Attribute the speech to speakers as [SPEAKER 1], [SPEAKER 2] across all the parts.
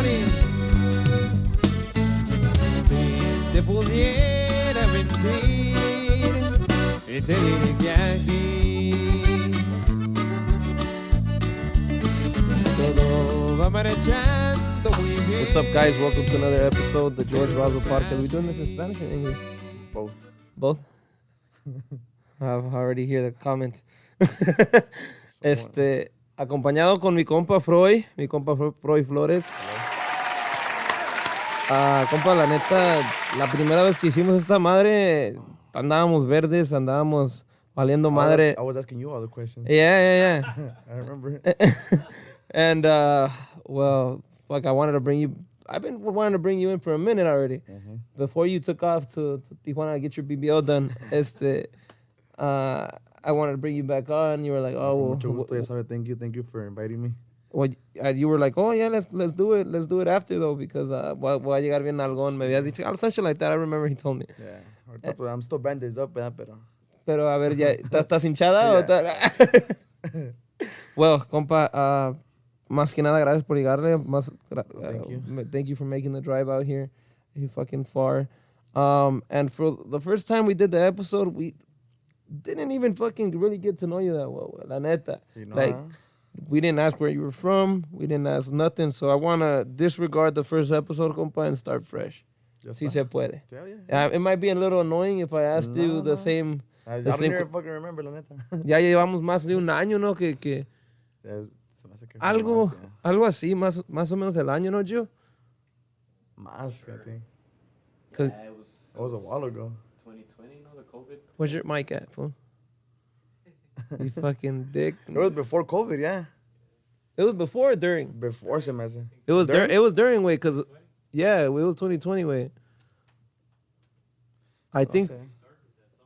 [SPEAKER 1] 20. Si te pudiera mentir y te diré que aquí todo va marchando muy bien.
[SPEAKER 2] What's up, guys? Welcome to another episode of the Jorge Razo podcast. Are we doing this in Spanish or English?
[SPEAKER 3] Both.
[SPEAKER 2] Both? I've already hear the comment. Acompañado con mi compa Froy Flores. Compa, la neta, la primera vez que hicimos esta madre, andábamos verdes, andábamos valiendo madre.
[SPEAKER 3] I was asking you all the questions.
[SPEAKER 2] Yeah.
[SPEAKER 3] I remember.
[SPEAKER 2] And, well, like I wanted to bring you, I've been wanting to bring you in for a minute already.
[SPEAKER 3] Mm-hmm.
[SPEAKER 2] Before you took off to Tijuana to get your BBL done, I wanted to bring you back on. You were like, oh,
[SPEAKER 3] Mucho gusto, ya sabe. Thank you for inviting me.
[SPEAKER 2] Well, you were like, oh yeah, let's do it. Let's do it after though, because voy a llegar bien algón. Me habías dicho, something like that. I remember he told me.
[SPEAKER 3] Yeah. Ahorita, pues, I'm still bandaged up, pero.
[SPEAKER 2] Pero a ver, ya, ¿estás hinchada o Well, compa, más que nada, gracias por llegarle.
[SPEAKER 3] Thank you.
[SPEAKER 2] Thank you for making the drive out here. You fucking far. And for the first time we did the episode, we didn't even fucking really get to know you that well. La neta.
[SPEAKER 3] You know,
[SPEAKER 2] like, we didn't ask where you were from. We didn't ask nothing. So I want to disregard the first episode, compa, and start fresh. Si se puede.
[SPEAKER 3] Yeah.
[SPEAKER 2] It might be a little annoying if I asked you the same...
[SPEAKER 3] I don't even fucking remember, la neta.
[SPEAKER 2] Ya llevamos más de un año, ¿no? Que algo así, más o menos el año, ¿no, Gio?
[SPEAKER 3] Más, I think.
[SPEAKER 4] Yeah, it
[SPEAKER 3] was a while ago.
[SPEAKER 4] 2020, no, the COVID.
[SPEAKER 2] Where's your mic at, fool? You fucking dick.
[SPEAKER 3] It was before COVID, yeah.
[SPEAKER 2] It was before or during?
[SPEAKER 3] Before se me hace.
[SPEAKER 2] It was during. It was during, way, because, yeah, it was 2020, way. I think...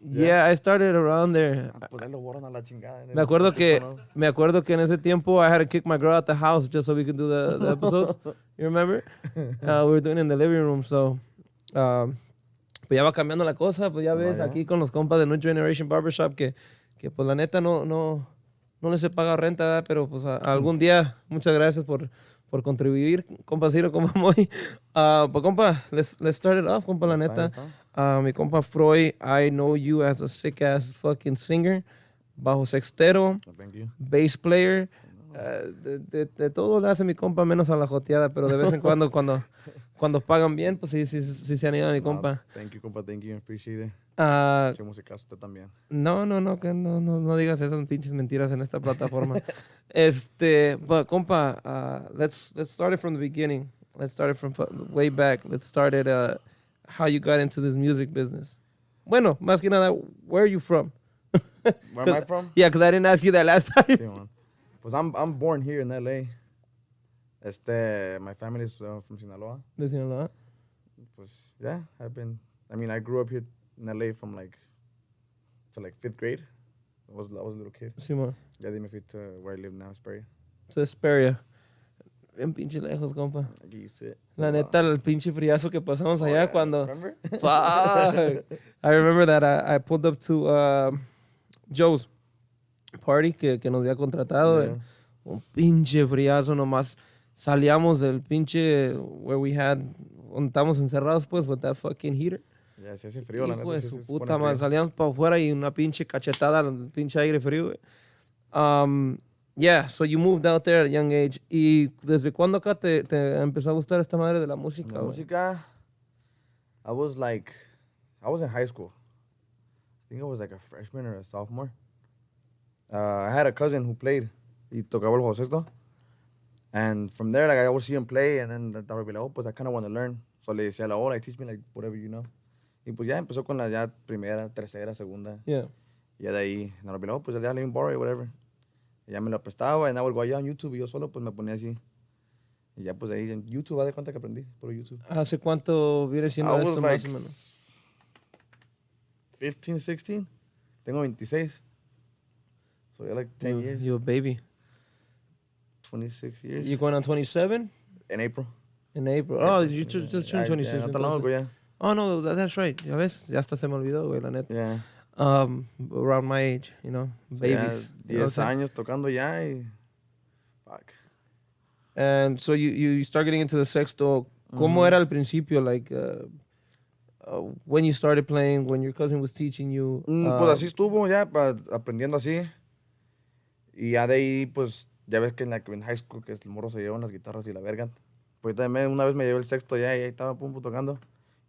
[SPEAKER 2] Yeah, I started around there. Me acuerdo que en ese tiempo I had to kick my girl out the house just so we could do the episodes. You remember? We were doing it in the living room, so... pues ya va cambiando la cosa, pues ya ves, aquí con los compas de New Generation Barbershop que pues la neta no les he pagado renta, ¿verdad? Pero pues algún día, muchas gracias por contribuir, compa Ciro, compa Moy. Pues compa, let's start it off, compa, la neta. Mi compa Froy, I know you as a sick-ass fucking singer, bajo sextero, bass player, de todo le hace mi compa menos a la joteada, pero de vez en cuando cuando pagan bien, pues sí se han ido a mi compa.
[SPEAKER 3] Thank you, compa, thank you, appreciate it.
[SPEAKER 2] Que
[SPEAKER 3] Musicos usted también.
[SPEAKER 2] Que no digas esas pinches mentiras en esta plataforma. But compa, let's start it from the beginning. Let's start it from way back. Let's start it how you got into this music business. Bueno, más que nada, where are you from?
[SPEAKER 3] Where am I from?
[SPEAKER 2] Yeah, because I didn't ask you that last time.
[SPEAKER 3] Sí, pues I'm born here in LA. My family is from Sinaloa.
[SPEAKER 2] De Sinaloa?
[SPEAKER 3] Pues, yeah, I grew up here in LA from to 5th grade. I was a little kid.
[SPEAKER 2] Sí, man.
[SPEAKER 3] Ya dime to where I live now, Hesperia.
[SPEAKER 2] So Hesperia. Bien pinche lejos, compa.
[SPEAKER 3] Aquí you sit.
[SPEAKER 2] La neta, el pinche friazo que pasamos allá cuando...
[SPEAKER 3] Remember?
[SPEAKER 2] Fuck. I remember that I pulled up to Joe's party que nos había contratado.
[SPEAKER 3] Yeah.
[SPEAKER 2] Un pinche friazo nomás. Salíamos del pinche donde estábamos encerrados, pues, with that fucking heater.
[SPEAKER 3] Ya, se hace frío, la neta.
[SPEAKER 2] Hijo de su puta madre. Salíamos para afuera y una pinche cachetada al pinche aire frío, güey. Yeah, so you moved out there at a young age. ¿Y desde cuándo acá te empezó a gustar esta madre de la música?
[SPEAKER 3] La música, I was in high school. I think I was like a freshman or a sophomore. I had a cousin who played. Y tocaba el bajo sexto. And from there, I would see him play, and then I would be like, pues I kind of want to learn. So le decía, teach me whatever you know. Y pues ya empezó con la ya primera, tercera, segunda.
[SPEAKER 2] Yeah.
[SPEAKER 3] Y ya de ahí, I would be like, pues ya let me borrow it, whatever. Y ya me lo prestaba, and I would go allá en YouTube, y yo solo pues me ponía así. Y ya pues ahí en YouTube, haz de cuenta que aprendí por YouTube.
[SPEAKER 2] ¿Hace cuánto viene siendo esto más o menos?
[SPEAKER 3] 15, 16. Tengo 26. So yeah, 10 years.
[SPEAKER 2] You're a baby.
[SPEAKER 3] 26 years.
[SPEAKER 2] You going on 27?
[SPEAKER 3] In April.
[SPEAKER 2] In April. Oh, you just turned 26.
[SPEAKER 3] Yeah, no tan long ago, yeah.
[SPEAKER 2] Oh, no, that's right. Ya ves, ya hasta se me olvidó, güey, la neta.
[SPEAKER 3] Yeah.
[SPEAKER 2] Around my age, babies.
[SPEAKER 3] So, yeah, 10 años tocando ya y... Fuck.
[SPEAKER 2] And so you start getting into the sexto. ¿Cómo era al principio? Like, when you started playing, when your cousin was teaching you.
[SPEAKER 3] Pues así estuvo ya, aprendiendo así. Y ya de ahí, pues, ya ves que en high school, que el morro se llevan las guitarras y la verga. Pues también una vez me llevé el sexto ya y ahí estaba pum, tocando.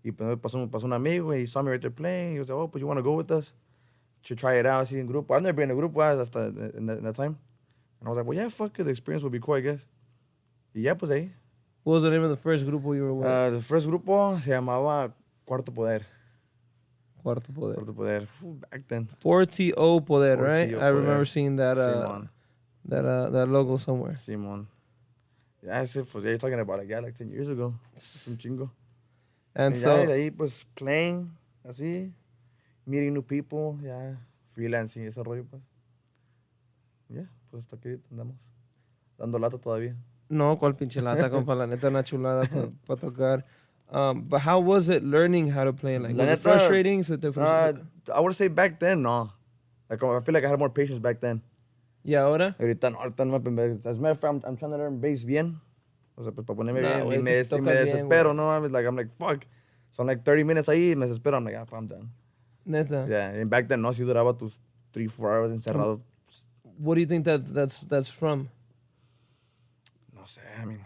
[SPEAKER 3] Y pues pasó un amigo y he saw me right there playing. He was like, oh, pues you want to go with us? To try it out, así en grupo. I've never been in a group hasta in that time. And I was like, well, yeah, fuck it, the experience would be cool, I guess. Y ya, pues ahí.
[SPEAKER 2] What was the name of the first grupo you were with?
[SPEAKER 3] The first grupo se llamaba Cuarto Poder.
[SPEAKER 2] Cuarto Poder.
[SPEAKER 3] Cuarto Poder. Back then.
[SPEAKER 2] 4TO Poder,
[SPEAKER 3] 4TO
[SPEAKER 2] right? I remember
[SPEAKER 3] Poder.
[SPEAKER 2] seeing that
[SPEAKER 3] Simon.
[SPEAKER 2] that logo somewhere.
[SPEAKER 3] Simon. Yeah, ese, pues, you're talking about it, yeah, like 10 years ago. Es un chingo.
[SPEAKER 2] And
[SPEAKER 3] Y
[SPEAKER 2] so,
[SPEAKER 3] ya, de ahí, pues, playing, así, meeting new people, ya, freelancing y ese rollo, pues. Ya, pues, hasta aquí andamos, dando lata todavía.
[SPEAKER 2] no, cuál pinche lata, compa, la neta, una chulada para tocar. But how was it learning how to play? Like,
[SPEAKER 3] La
[SPEAKER 2] was it
[SPEAKER 3] neta,
[SPEAKER 2] frustrating? ¿Se te
[SPEAKER 3] I would say back then, no. Like, I feel like I had more patience back then.
[SPEAKER 2] ¿Y ahora?
[SPEAKER 3] Ahorita no, as a matter of fact, I'm trying to learn bass bien. O sea, pues, para ponerme
[SPEAKER 2] Nah,
[SPEAKER 3] bien,
[SPEAKER 2] güey,
[SPEAKER 3] y me
[SPEAKER 2] tocas bien,
[SPEAKER 3] desespero,
[SPEAKER 2] güey.
[SPEAKER 3] no mames, like, I'm like, fuck. So I'm like 30 minutes ahí, me desespero, I'm like, I'm done.
[SPEAKER 2] Neta.
[SPEAKER 3] Yeah, and back then, no, si duraba tus 3-4 hours encerrado.
[SPEAKER 2] What do you think that's from?
[SPEAKER 3] No sé, I mean.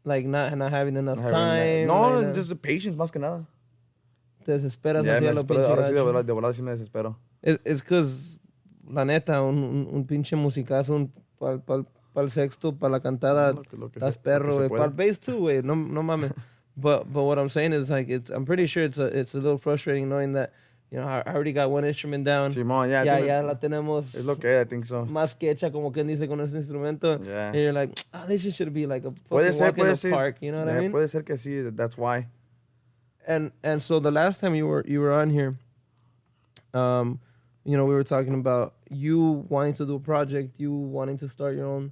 [SPEAKER 2] Like not having enough
[SPEAKER 3] not having
[SPEAKER 2] time?
[SPEAKER 3] No,
[SPEAKER 2] like,
[SPEAKER 3] just the patience más que nada.
[SPEAKER 2] Te desesperas
[SPEAKER 3] Ya
[SPEAKER 2] así
[SPEAKER 3] me
[SPEAKER 2] a lo
[SPEAKER 3] desespero,
[SPEAKER 2] pinche
[SPEAKER 3] ahora sí,
[SPEAKER 2] gacho.
[SPEAKER 3] de volada sí me desespero.
[SPEAKER 2] Es que, la neta, un pinche musicazo para el sexto, para la cantada,
[SPEAKER 3] Lo que
[SPEAKER 2] estás
[SPEAKER 3] se
[SPEAKER 2] perro, güey.
[SPEAKER 3] puede.
[SPEAKER 2] Para el bass too, güey. No mames. But what I'm saying is, like, I'm pretty sure it's a little frustrating knowing that, you know, I already got one instrument down.
[SPEAKER 3] Simón, ya.
[SPEAKER 2] Ya la tenemos.
[SPEAKER 3] Es lo que I think so.
[SPEAKER 2] Más que hecha, como quien dice, con ese instrumento.
[SPEAKER 3] Yeah.
[SPEAKER 2] And you're like, this should be like a
[SPEAKER 3] Puede
[SPEAKER 2] fucking
[SPEAKER 3] ser,
[SPEAKER 2] walk in
[SPEAKER 3] puede
[SPEAKER 2] the
[SPEAKER 3] ser.
[SPEAKER 2] park. You know what I mean?
[SPEAKER 3] Puede ser que sí, that's why.
[SPEAKER 2] And so the last time you were on here, you know, we were talking about you wanting to do a project, you wanting to start your own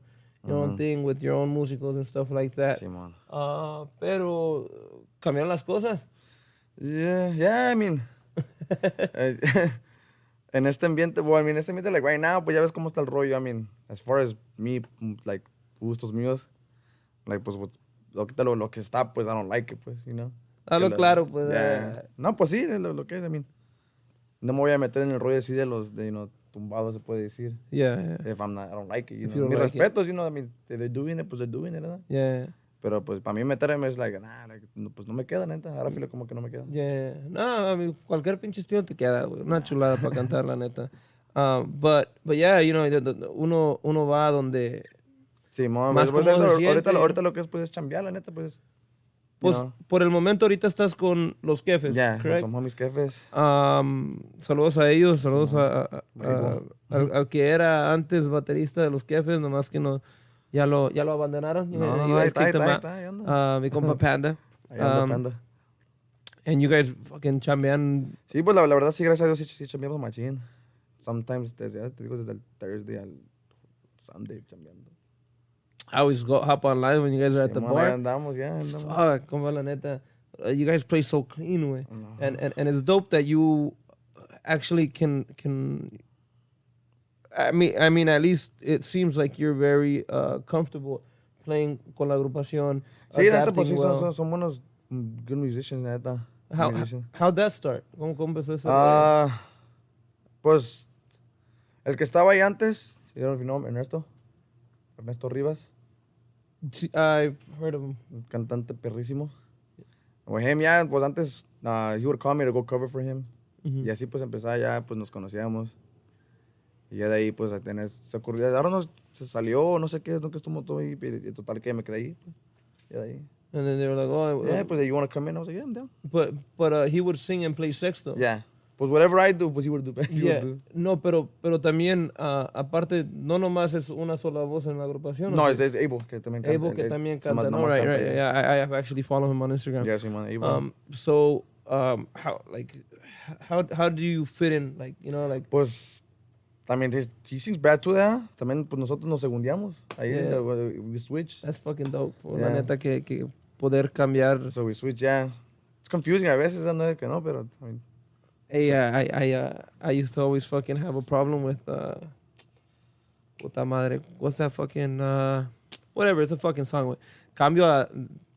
[SPEAKER 2] thing with your own musicals and stuff like that.
[SPEAKER 3] Simón.
[SPEAKER 2] Pero cambiaron las cosas.
[SPEAKER 3] Yeah, I mean. En este ambiente, like right now, pues ya ves cómo está el rollo. I mean, as far as me, like, gustos míos, like, pues, lo que está, pues, I don't like it, pues, you know.
[SPEAKER 2] Hablo claro, pues.
[SPEAKER 3] Yeah. No, pues sí, lo que es, I mean. No me voy a meter en el rollo así de los, tumbados, se puede decir.
[SPEAKER 2] Yeah.
[SPEAKER 3] If I don't like it, you
[SPEAKER 2] If
[SPEAKER 3] know.
[SPEAKER 2] you
[SPEAKER 3] Mis
[SPEAKER 2] don't like
[SPEAKER 3] respetos, you know, I mean, if they're doing it, pues they're doing it, ¿verdad?
[SPEAKER 2] Yeah.
[SPEAKER 3] Pero, pues, para mí meterme es like, pues no me queda, neta. Ahora filo como que no me queda.
[SPEAKER 2] Yeah. No, I mean, cualquier pinche estilo te queda, güey. Una chulada para cantar, la neta. But yeah, you know, uno va donde...
[SPEAKER 3] Sí,
[SPEAKER 2] más
[SPEAKER 3] pues,
[SPEAKER 2] cómodo se siente.
[SPEAKER 3] ahorita lo que es, pues, es chambear, la neta, pues.
[SPEAKER 2] Pues,
[SPEAKER 3] you know.
[SPEAKER 2] por el momento ahorita estás con los jefes,
[SPEAKER 3] Ya,
[SPEAKER 2] correct?
[SPEAKER 3] somos mis jefes.
[SPEAKER 2] Saludos a ellos, saludos
[SPEAKER 3] Rigo.
[SPEAKER 2] al que era antes baterista de los jefes, nomás que no, ya lo abandonaron.
[SPEAKER 3] No,
[SPEAKER 2] You guys
[SPEAKER 3] ahí
[SPEAKER 2] kicked him out.
[SPEAKER 3] está, ahí anda.
[SPEAKER 2] Mi compa Panda.
[SPEAKER 3] Ahí anda, Panda.
[SPEAKER 2] And you guys fucking chambean.
[SPEAKER 3] Sí, pues la verdad, sí, gracias a Dios, sí chambeamos machín. Sometimes, desde el Thursday al Sunday chambeando.
[SPEAKER 2] I always hop online when you guys are at the
[SPEAKER 3] Ahí
[SPEAKER 2] bar.
[SPEAKER 3] andamos, ya andamos.
[SPEAKER 2] Fuck, compa, la neta. You guys play so clean, way.
[SPEAKER 3] No.
[SPEAKER 2] And it's dope that you actually can I mean, at least it seems like you're very comfortable playing con la agrupación.
[SPEAKER 3] Sí, neta, pues sí,
[SPEAKER 2] adapting well.
[SPEAKER 3] son buenos, good musicians, neta.
[SPEAKER 2] How'd that start? ¿Cómo empezó eso?
[SPEAKER 3] Pues, el que estaba ahí antes, si no mi nombre, Ernesto Rivas,
[SPEAKER 2] I've heard of him.
[SPEAKER 3] un cantante perrísimo. With him, ya, pues antes, he would call me to go cover for him.
[SPEAKER 2] Mhm.
[SPEAKER 3] Y así pues empezaba ya, pues nos conocíamos. Y ya de ahí, pues, se ocurrió, ahora no, se salió, no sé qué, nunca estuvo todo ahí, y total que me quedé ahí. Pues, ya de ahí.
[SPEAKER 2] And then they were like, oh,
[SPEAKER 3] Yeah, pues, you want to come in? I was like, yeah, I'm down.
[SPEAKER 2] but he would sing and play sexto.
[SPEAKER 3] Yeah. Pues whatever I do, pues he would do.
[SPEAKER 2] Yeah. No, pero también, aparte, no nomás es una sola voz en la agrupación.
[SPEAKER 3] No,
[SPEAKER 2] ¿o
[SPEAKER 3] es
[SPEAKER 2] sí?
[SPEAKER 3] Abel, que también canta.
[SPEAKER 2] Abel, que también
[SPEAKER 3] se llama-
[SPEAKER 2] canta. No,
[SPEAKER 3] nomás
[SPEAKER 2] right.
[SPEAKER 3] canta,
[SPEAKER 2] Yeah, I have actually followed him on Instagram.
[SPEAKER 3] Yeah, Simón, Abel.
[SPEAKER 2] So, how do you fit in? Like, you know, like,
[SPEAKER 3] Pues, también, he sings bad too, ¿verdad? También, pues, nosotros nos segundiamos. Ahí,
[SPEAKER 2] Yeah.
[SPEAKER 3] we switch.
[SPEAKER 2] that's fucking dope. La
[SPEAKER 3] Yeah.
[SPEAKER 2] neta que poder cambiar.
[SPEAKER 3] So we switch, yeah. It's confusing a veces, no que no, pero, I mean,
[SPEAKER 2] Hey, I used to always fucking have a problem with puta madre. What's that fucking whatever, it's a fucking song, güey. Cambio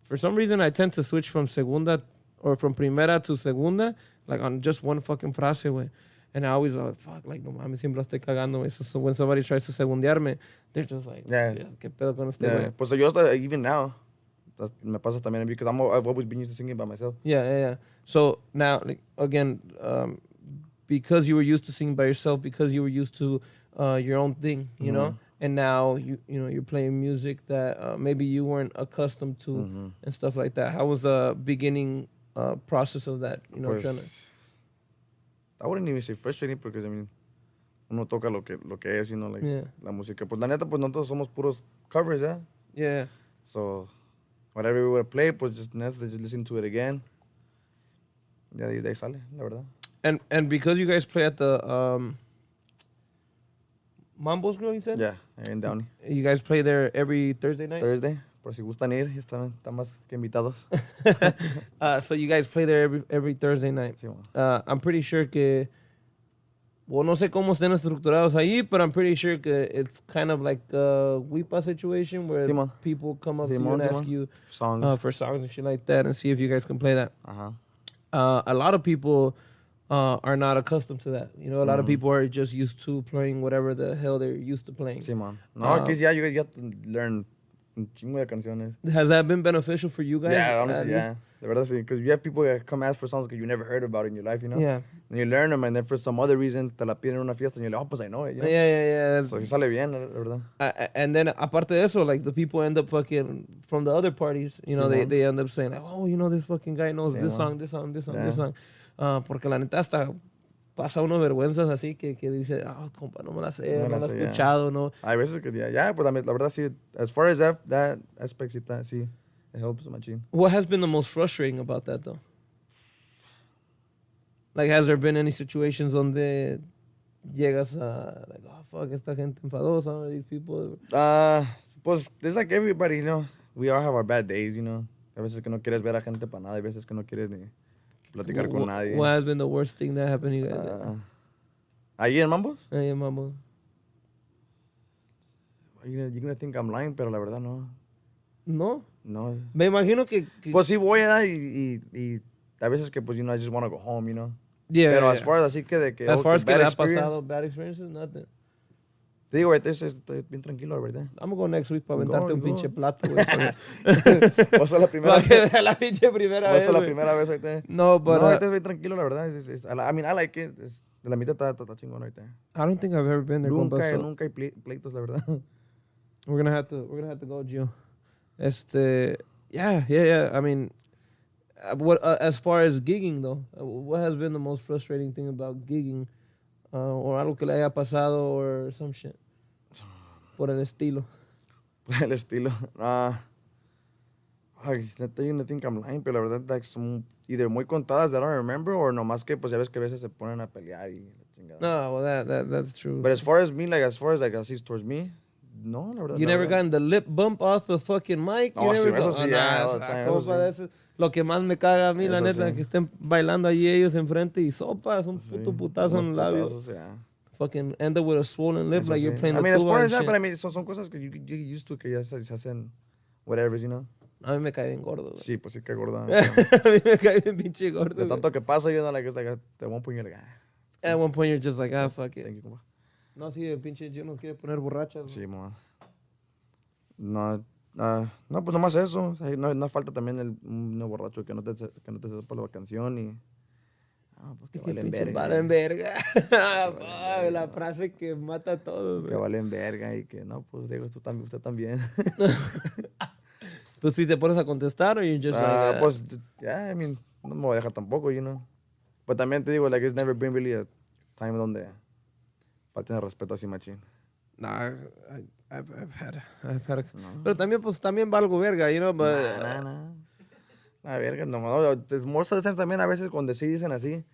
[SPEAKER 2] for some reason, I tend to switch from segunda or from primera to segunda, like on just one fucking frase, güey. And I always fuck, like, no mames, siempre la estoy cagando, güey. So when somebody tries to segundearme, they're just like,
[SPEAKER 3] Yeah.
[SPEAKER 2] ¿qué pedo con este,
[SPEAKER 3] Yeah.
[SPEAKER 2] güey?
[SPEAKER 3] Pues yo, even now, me pasa también because I've always been used to singing by myself.
[SPEAKER 2] Yeah. So now, like, again, because you were used to singing by yourself, because you were used to your own thing, you know, and now you're playing music that maybe you weren't accustomed to and stuff like that. How was the beginning process of that? You know,
[SPEAKER 3] Pues, I wouldn't even say frustrating because I mean, uno toca lo que es, you know, like la música. Pues la neta, pues nosotros somos puros covers, yeah.
[SPEAKER 2] Yeah.
[SPEAKER 3] So whatever we would play, pues just listen to it again. Ya de ahí sale, la verdad.
[SPEAKER 2] And because you guys play at the Mambo's Grill, you said?
[SPEAKER 3] Yeah, in Downey.
[SPEAKER 2] You guys play there every Thursday night?
[SPEAKER 3] Thursday, por si gustan ir, están más que invitados.
[SPEAKER 2] So you guys play there every Thursday night.
[SPEAKER 3] Sí, bueno.
[SPEAKER 2] I'm pretty sure que, well, no sé cómo estén estructurados ahí, but I'm pretty sure que it's kind of like a WIPA situation where
[SPEAKER 3] Sí, man.
[SPEAKER 2] people come up
[SPEAKER 3] Sí,
[SPEAKER 2] to you
[SPEAKER 3] man,
[SPEAKER 2] and
[SPEAKER 3] sí,
[SPEAKER 2] ask
[SPEAKER 3] man.
[SPEAKER 2] you
[SPEAKER 3] Songs.
[SPEAKER 2] for songs and shit like that and see if you guys can play that.
[SPEAKER 3] Ajá.
[SPEAKER 2] A lot of people are not accustomed to that. You know, a lot of people are just used to playing whatever the hell they're used to playing.
[SPEAKER 3] Sí, man. No, que ya you have to learn un chingo de canciones.
[SPEAKER 2] Has that been beneficial for you guys?
[SPEAKER 3] Yeah, honestly, yeah. De verdad, sí. Because you have people that come ask for songs that you never heard about in your life, you know?
[SPEAKER 2] Yeah.
[SPEAKER 3] And you learn them, and then for some other reason, te la piden en una fiesta, and you're like, oh, pues I know it, you know?
[SPEAKER 2] Yeah.
[SPEAKER 3] So, sí sale bien, la verdad.
[SPEAKER 2] And then, aparte de eso, like, the people end up fucking, from the other parties, you know,
[SPEAKER 3] Sí,
[SPEAKER 2] they end up saying, like, oh, you know, this fucking guy knows
[SPEAKER 3] Sí,
[SPEAKER 2] this
[SPEAKER 3] man.
[SPEAKER 2] song.
[SPEAKER 3] Yeah.
[SPEAKER 2] This song. Porque la neta hasta pasa unas vergüenzas así que dice, compa, no me la sé,
[SPEAKER 3] No
[SPEAKER 2] no
[SPEAKER 3] me
[SPEAKER 2] la
[SPEAKER 3] la
[SPEAKER 2] he
[SPEAKER 3] sé, ya.
[SPEAKER 2] escuchado, ¿no?
[SPEAKER 3] Hay veces que ya, pues la verdad, sí. As far as that aspect, sí, it helps machine.
[SPEAKER 2] What has been the most frustrating about that, though? Like, has there been any situations donde llegas a, like, oh, fuck, esta gente enfadosa, these people?
[SPEAKER 3] Pues, there's like everybody, you know. We all have our bad days, you know. A veces que no quieres ver a gente para nada, hay veces que no quieres ni platicar con nadie.
[SPEAKER 2] What has been the worst thing that happened to you guys?
[SPEAKER 3] ¿Ahí en Mambos?
[SPEAKER 2] Hey, mambo.
[SPEAKER 3] You're gonna think I'm lying, pero la verdad no.
[SPEAKER 2] ¿No?
[SPEAKER 3] No.
[SPEAKER 2] Me imagino que
[SPEAKER 3] Pues sí voy a y a veces que pues, you know, I just want to go home, you know.
[SPEAKER 2] yeah,
[SPEAKER 3] Pero
[SPEAKER 2] yeah.
[SPEAKER 3] as far as así que de que
[SPEAKER 2] As far as que
[SPEAKER 3] bad
[SPEAKER 2] le ha
[SPEAKER 3] experience,
[SPEAKER 2] pasado bad experiences, nothing.
[SPEAKER 3] te digo, ahorita estoy bien tranquilo, ¿verdad?
[SPEAKER 2] I'm gonna go next week para
[SPEAKER 3] Go,
[SPEAKER 2] aventarte un
[SPEAKER 3] go.
[SPEAKER 2] pinche plato, güey.
[SPEAKER 3] Vas a la primera
[SPEAKER 2] Para que
[SPEAKER 3] vez.
[SPEAKER 2] sea la pinche primera
[SPEAKER 3] Vas
[SPEAKER 2] vez,
[SPEAKER 3] a la
[SPEAKER 2] güey.
[SPEAKER 3] primera vez ahorita.
[SPEAKER 2] No, but
[SPEAKER 3] No, ahorita estoy tranquilo, la verdad. I mean, I like it. De la mitad está chingón ahorita.
[SPEAKER 2] I don't think I've ever been there, compa, so
[SPEAKER 3] Nunca hay pleitos, la verdad.
[SPEAKER 2] we're gonna have to go, Gio. Yeah. I mean, what as far as gigging though, what has been the most frustrating thing about gigging, or algo que le haya pasado, or some shit, por el estilo?
[SPEAKER 3] El estilo. Ay, neta, yo no think I'm lying, pero la verdad, like, son either muy contadas that I don't remember, or nomás que, pues, ya ves que a veces se ponen a pelear y la chingada.
[SPEAKER 2] No, well, that's true.
[SPEAKER 3] But as far as me, as así towards me, no, la verdad.
[SPEAKER 2] You
[SPEAKER 3] la
[SPEAKER 2] never
[SPEAKER 3] verdad.
[SPEAKER 2] gotten the lip bump off the fucking mic?
[SPEAKER 3] No, sí, eso sí,
[SPEAKER 2] nah,
[SPEAKER 3] all the time,
[SPEAKER 2] compa,
[SPEAKER 3] eso sí.
[SPEAKER 2] eso es lo que más me caga a mí, la
[SPEAKER 3] Eso
[SPEAKER 2] neta,
[SPEAKER 3] sí.
[SPEAKER 2] que estén bailando allí ellos enfrente y sopas, un
[SPEAKER 3] Sí,
[SPEAKER 2] puto putazo en el
[SPEAKER 3] unos
[SPEAKER 2] labio.
[SPEAKER 3] putazos, yeah.
[SPEAKER 2] Fucking end up with a swollen lip
[SPEAKER 3] Eso
[SPEAKER 2] like
[SPEAKER 3] sí.
[SPEAKER 2] you're playing
[SPEAKER 3] I
[SPEAKER 2] the
[SPEAKER 3] mean, as
[SPEAKER 2] tuba
[SPEAKER 3] far
[SPEAKER 2] and
[SPEAKER 3] as that,
[SPEAKER 2] shit.
[SPEAKER 3] but I mean, son cosas que you used to, que ya se hacen, whatever, you know.
[SPEAKER 2] A mí me cae bien gordo, güey.
[SPEAKER 3] Sí, pues sí que gorda.
[SPEAKER 2] A mí me cae bien pinche gordo,
[SPEAKER 3] De
[SPEAKER 2] güey.
[SPEAKER 3] tanto que pasa, you know, like, it's like, at one point, you're like,
[SPEAKER 2] At one point you're just like, fuck it.
[SPEAKER 3] thank you, compa.
[SPEAKER 2] No, sí, el pinche Gio nos quiere poner borrachas.
[SPEAKER 3] Sí, man. No, pues nomás eso. O sea, no falta también un borracho que no te sepa la canción y... pues que valen verga.
[SPEAKER 2] Valen verga. Ay, la frase que mata a todos,
[SPEAKER 3] Que
[SPEAKER 2] güey.
[SPEAKER 3] valen verga y que no, pues digo, usted también.
[SPEAKER 2] ¿Tú sí te pones a contestar o you're just like...
[SPEAKER 3] Pues, yeah, I mean, no me voy a dejar tampoco, you know. Pero también te digo, like, it's never been really a time donde falten el respeto así machín.
[SPEAKER 2] Nah, I've had Pero también, pues, también valgo verga, you know, but...
[SPEAKER 3] La verga, no, es more sense también a veces cuando sí dicen así,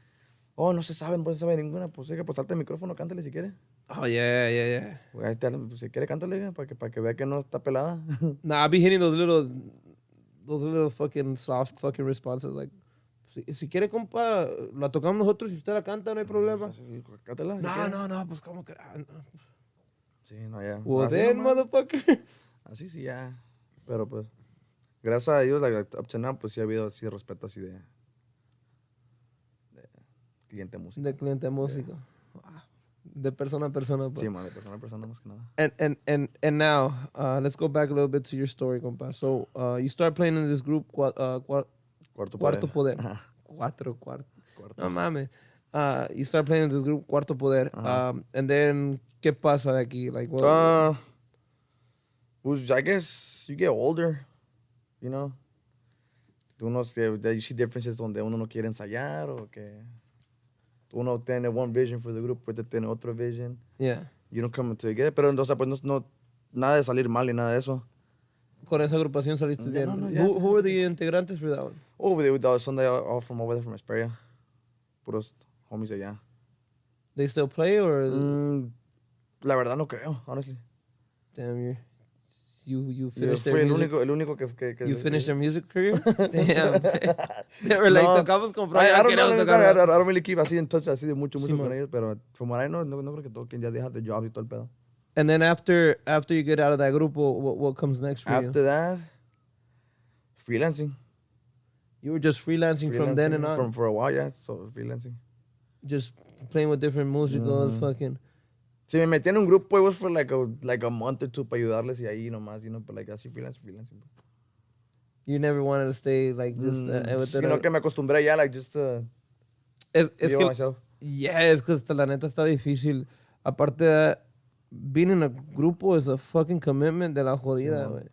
[SPEAKER 3] oh, no se saben, pues no se sabe ninguna, pues oiga, pues salte el micrófono, cántale si quiere.
[SPEAKER 2] Oh, yeah.
[SPEAKER 3] Pues, ahí pues, si quiere, cántale, para que vea que no está pelada.
[SPEAKER 2] Nah, I be hitting those little fucking soft fucking responses, like, si quiere, compa, la tocamos nosotros y usted la canta, no hay problema.
[SPEAKER 3] Sí, cántala. Si quiere.
[SPEAKER 2] No, pues, ¿cómo que?
[SPEAKER 3] Sí, no, ya.
[SPEAKER 2] Well,
[SPEAKER 3] Así
[SPEAKER 2] then,
[SPEAKER 3] nomás.
[SPEAKER 2] motherfucker.
[SPEAKER 3] Así sí, ya. Pero pues, gracias a Dios, like, up to now, pues sí ha habido así respeto así de cliente músico.
[SPEAKER 2] De cliente músico. Wow. De persona a persona.
[SPEAKER 3] Sí, man, de persona a persona más que nada.
[SPEAKER 2] And now, let's go back a little bit to your story, compa. So, you start playing in this group, Cuarto Poder.
[SPEAKER 3] Ajá.
[SPEAKER 2] Cuarto.
[SPEAKER 3] Cuarto.
[SPEAKER 2] No mames. You start playing in this group, Cuarto Poder. And then, ¿qué pasa de aquí? Like, what?
[SPEAKER 3] Pues, I guess you get older, you know. You see differences donde uno no quiere ensayar o que uno tiene one vision for the group, otro tiene otro vision.
[SPEAKER 2] Yeah.
[SPEAKER 3] You don't come together, pero entonces pues no nada de salir mal ni nada de eso.
[SPEAKER 2] Con esa agrupación saliste bien. Who were the integrantes for that one?
[SPEAKER 3] Oh, son de all from over there from Esperia. Puros homies allá.
[SPEAKER 2] They still play or?
[SPEAKER 3] La verdad no creo, honestly.
[SPEAKER 2] Damn, you finished
[SPEAKER 3] Fui
[SPEAKER 2] their music.
[SPEAKER 3] el único que
[SPEAKER 2] You finished their music career? Damn. They were like, tocamos con Froy.
[SPEAKER 3] I don't really keep así in touch así de mucho
[SPEAKER 2] Sí,
[SPEAKER 3] con ellos, pero from what I know, no creo que toquen, ya dejan the jobs y todo el pedo.
[SPEAKER 2] And then after you get out of that grupo, what comes next for you?
[SPEAKER 3] After that, freelancing.
[SPEAKER 2] You were just freelancing from then and on?
[SPEAKER 3] For a while, yeah, so freelancing.
[SPEAKER 2] Just playing with different musicals, fucking...
[SPEAKER 3] Si me metí en un grupo, it was for like a month or two para ayudarles y ahí nomás, you know, but like así freelancing.
[SPEAKER 2] You never wanted to stay like this?
[SPEAKER 3] Sino que me acostumbré ya, like just to
[SPEAKER 2] es
[SPEAKER 3] be
[SPEAKER 2] que,
[SPEAKER 3] myself.
[SPEAKER 2] Yeah, es que la neta está difícil. Aparte de being in a grupo is a fucking commitment de la jodida, güey.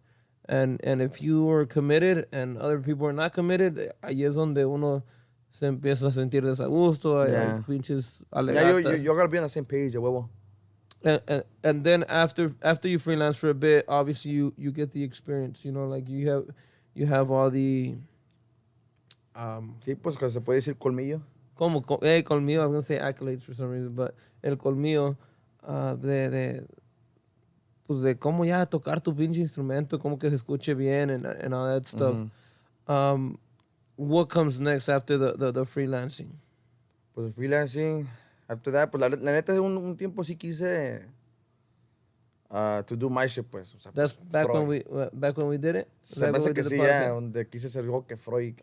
[SPEAKER 2] And if you are committed and other people are not committed, ahí es donde uno se empieza a sentir desagusto, hay pinches alegatas.
[SPEAKER 3] Yeah, you gotta be on the same page, a huevo.
[SPEAKER 2] And then after you freelance for a bit, obviously you get the experience, you know, like you have all the
[SPEAKER 3] sí, pues que se puede decir colmillo.
[SPEAKER 2] Colmillo, I was gonna say accolades for some reason, but el colmillo pues de cómo ya tocar tu pinche instrumento, cómo que se escuche bien and all that stuff. What comes next after the freelancing?
[SPEAKER 3] Pues freelancing. After that, pues la neta, un tiempo sí quise to do my shit, pues. O sea,
[SPEAKER 2] That's back when we did it?
[SPEAKER 3] Se me hace que sí, ya, donde quise ser algo que Froy.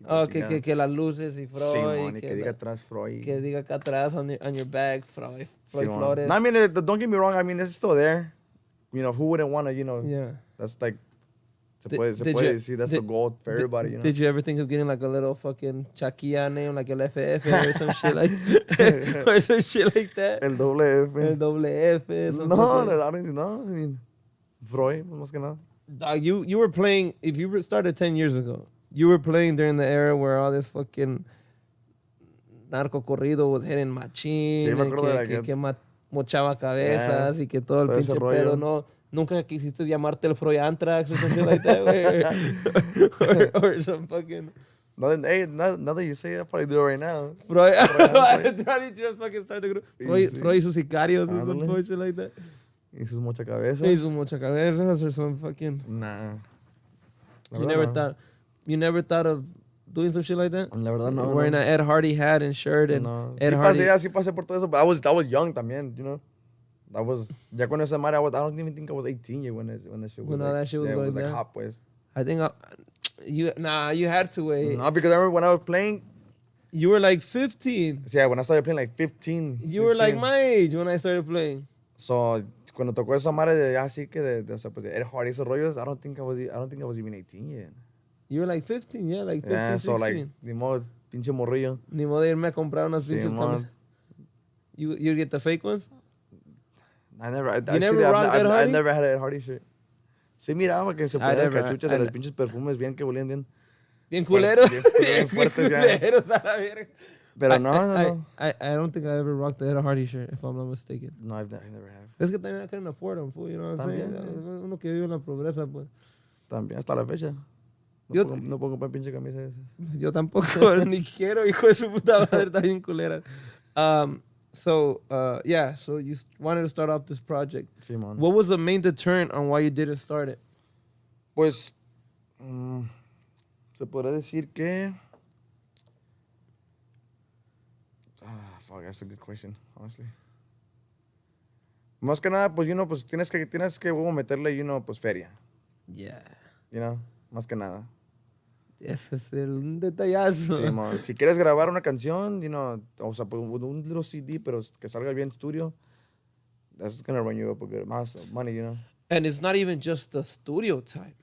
[SPEAKER 2] Que las luces y Froy.
[SPEAKER 3] Sí, que diga atrás Froy.
[SPEAKER 2] Que diga acá atrás on your bag, Froy Flores.
[SPEAKER 3] No, I mean, don't get me wrong, I mean, it's still there. You know, who wouldn't want to, you know.
[SPEAKER 2] Yeah.
[SPEAKER 3] That's like, se puede decir, that's the goal for everybody, you know.
[SPEAKER 2] Did you ever think of getting like a little fucking chaquilla name, like el FF or some shit like that? Or some shit like that?
[SPEAKER 3] El doble F.
[SPEAKER 2] El doble F.
[SPEAKER 3] No, I mean, Froy, más que nada.
[SPEAKER 2] Dog, you were playing, if you started 10 years ago, you were playing during the era where all this fucking narco corrido was hitting machine.
[SPEAKER 3] Sí, me acuerdo
[SPEAKER 2] que mochaba cabezas y que todo el pinche pedo, no. Nunca quisiste llamarte el Froy Anthrax or something like that, güey. or some fucking...
[SPEAKER 3] Now that you say it, I probably do it right now.
[SPEAKER 2] Froy just fucking start the group. Froy y sus sicarios or some bullshit like that.
[SPEAKER 3] Y sus mochacabezas.
[SPEAKER 2] Y sus mochacabezas or some fucking...
[SPEAKER 3] Nah.
[SPEAKER 2] You never thought of doing some shit like that?
[SPEAKER 3] La verdad, no.
[SPEAKER 2] Wearing an Ed Hardy hat and shirt and Ed Hardy.
[SPEAKER 3] Sí pasé por todo eso, but I was young también, you know. Ya con esa madre, I don't even think I was 18 yet when that shit was
[SPEAKER 2] that shit was going
[SPEAKER 3] like
[SPEAKER 2] down.
[SPEAKER 3] hot, pues.
[SPEAKER 2] I think you had to wait.
[SPEAKER 3] No, because I remember when I was playing.
[SPEAKER 2] You were like 15.
[SPEAKER 3] Yeah, when I started playing, like 15.
[SPEAKER 2] You were like my age when I started playing.
[SPEAKER 3] So, cuando tocó esa madre de así que o sea, pues, Ed Hardy, esos rollos, I don't think I was even 18 yet.
[SPEAKER 2] You were like 15, yeah, like 15,
[SPEAKER 3] yeah, so
[SPEAKER 2] 16.
[SPEAKER 3] like, ni modo, pinche morrillo.
[SPEAKER 2] Ni modo de irme a comprar unas pinches camisas. You get the fake ones?
[SPEAKER 3] I never had Ed Hardy shirt. Sí miraba que se ponían cachuchas en los pinches perfumes bien que olían bien.
[SPEAKER 2] Bien culeros.
[SPEAKER 3] Bien fuertes ya.
[SPEAKER 2] Culeros a la verga.
[SPEAKER 3] Pero no.
[SPEAKER 2] I don't think I ever rocked the Ed Hardy shirt, if I'm not mistaken.
[SPEAKER 3] No, I never have.
[SPEAKER 2] Es que también I couldn't afford them, fool, you know what I'm saying? Uno que vive en la pobreza, pues.
[SPEAKER 3] También, hasta la fecha. No puedo comprar pinche camisa de esas.
[SPEAKER 2] Yo tampoco, ni quiero, hijo de su puta madre, está bien culera. So you wanted to start off this project.
[SPEAKER 3] Sí, man.
[SPEAKER 2] What was the main deterrent on why you didn't start it?
[SPEAKER 3] Pues, se podría decir que... fuck, that's a good question, honestly. Más que nada, pues, pues tienes que meterle, pues, feria.
[SPEAKER 2] Yeah.
[SPEAKER 3] You know, más que nada.
[SPEAKER 2] Ese es un detallazo.
[SPEAKER 3] Sí, man. Si quieres grabar una canción, you know, o sea, pues, un little CD, pero que salga bien en estudio, that's gonna run you up a good amount of money, you know.
[SPEAKER 2] And it's not even just the studio time.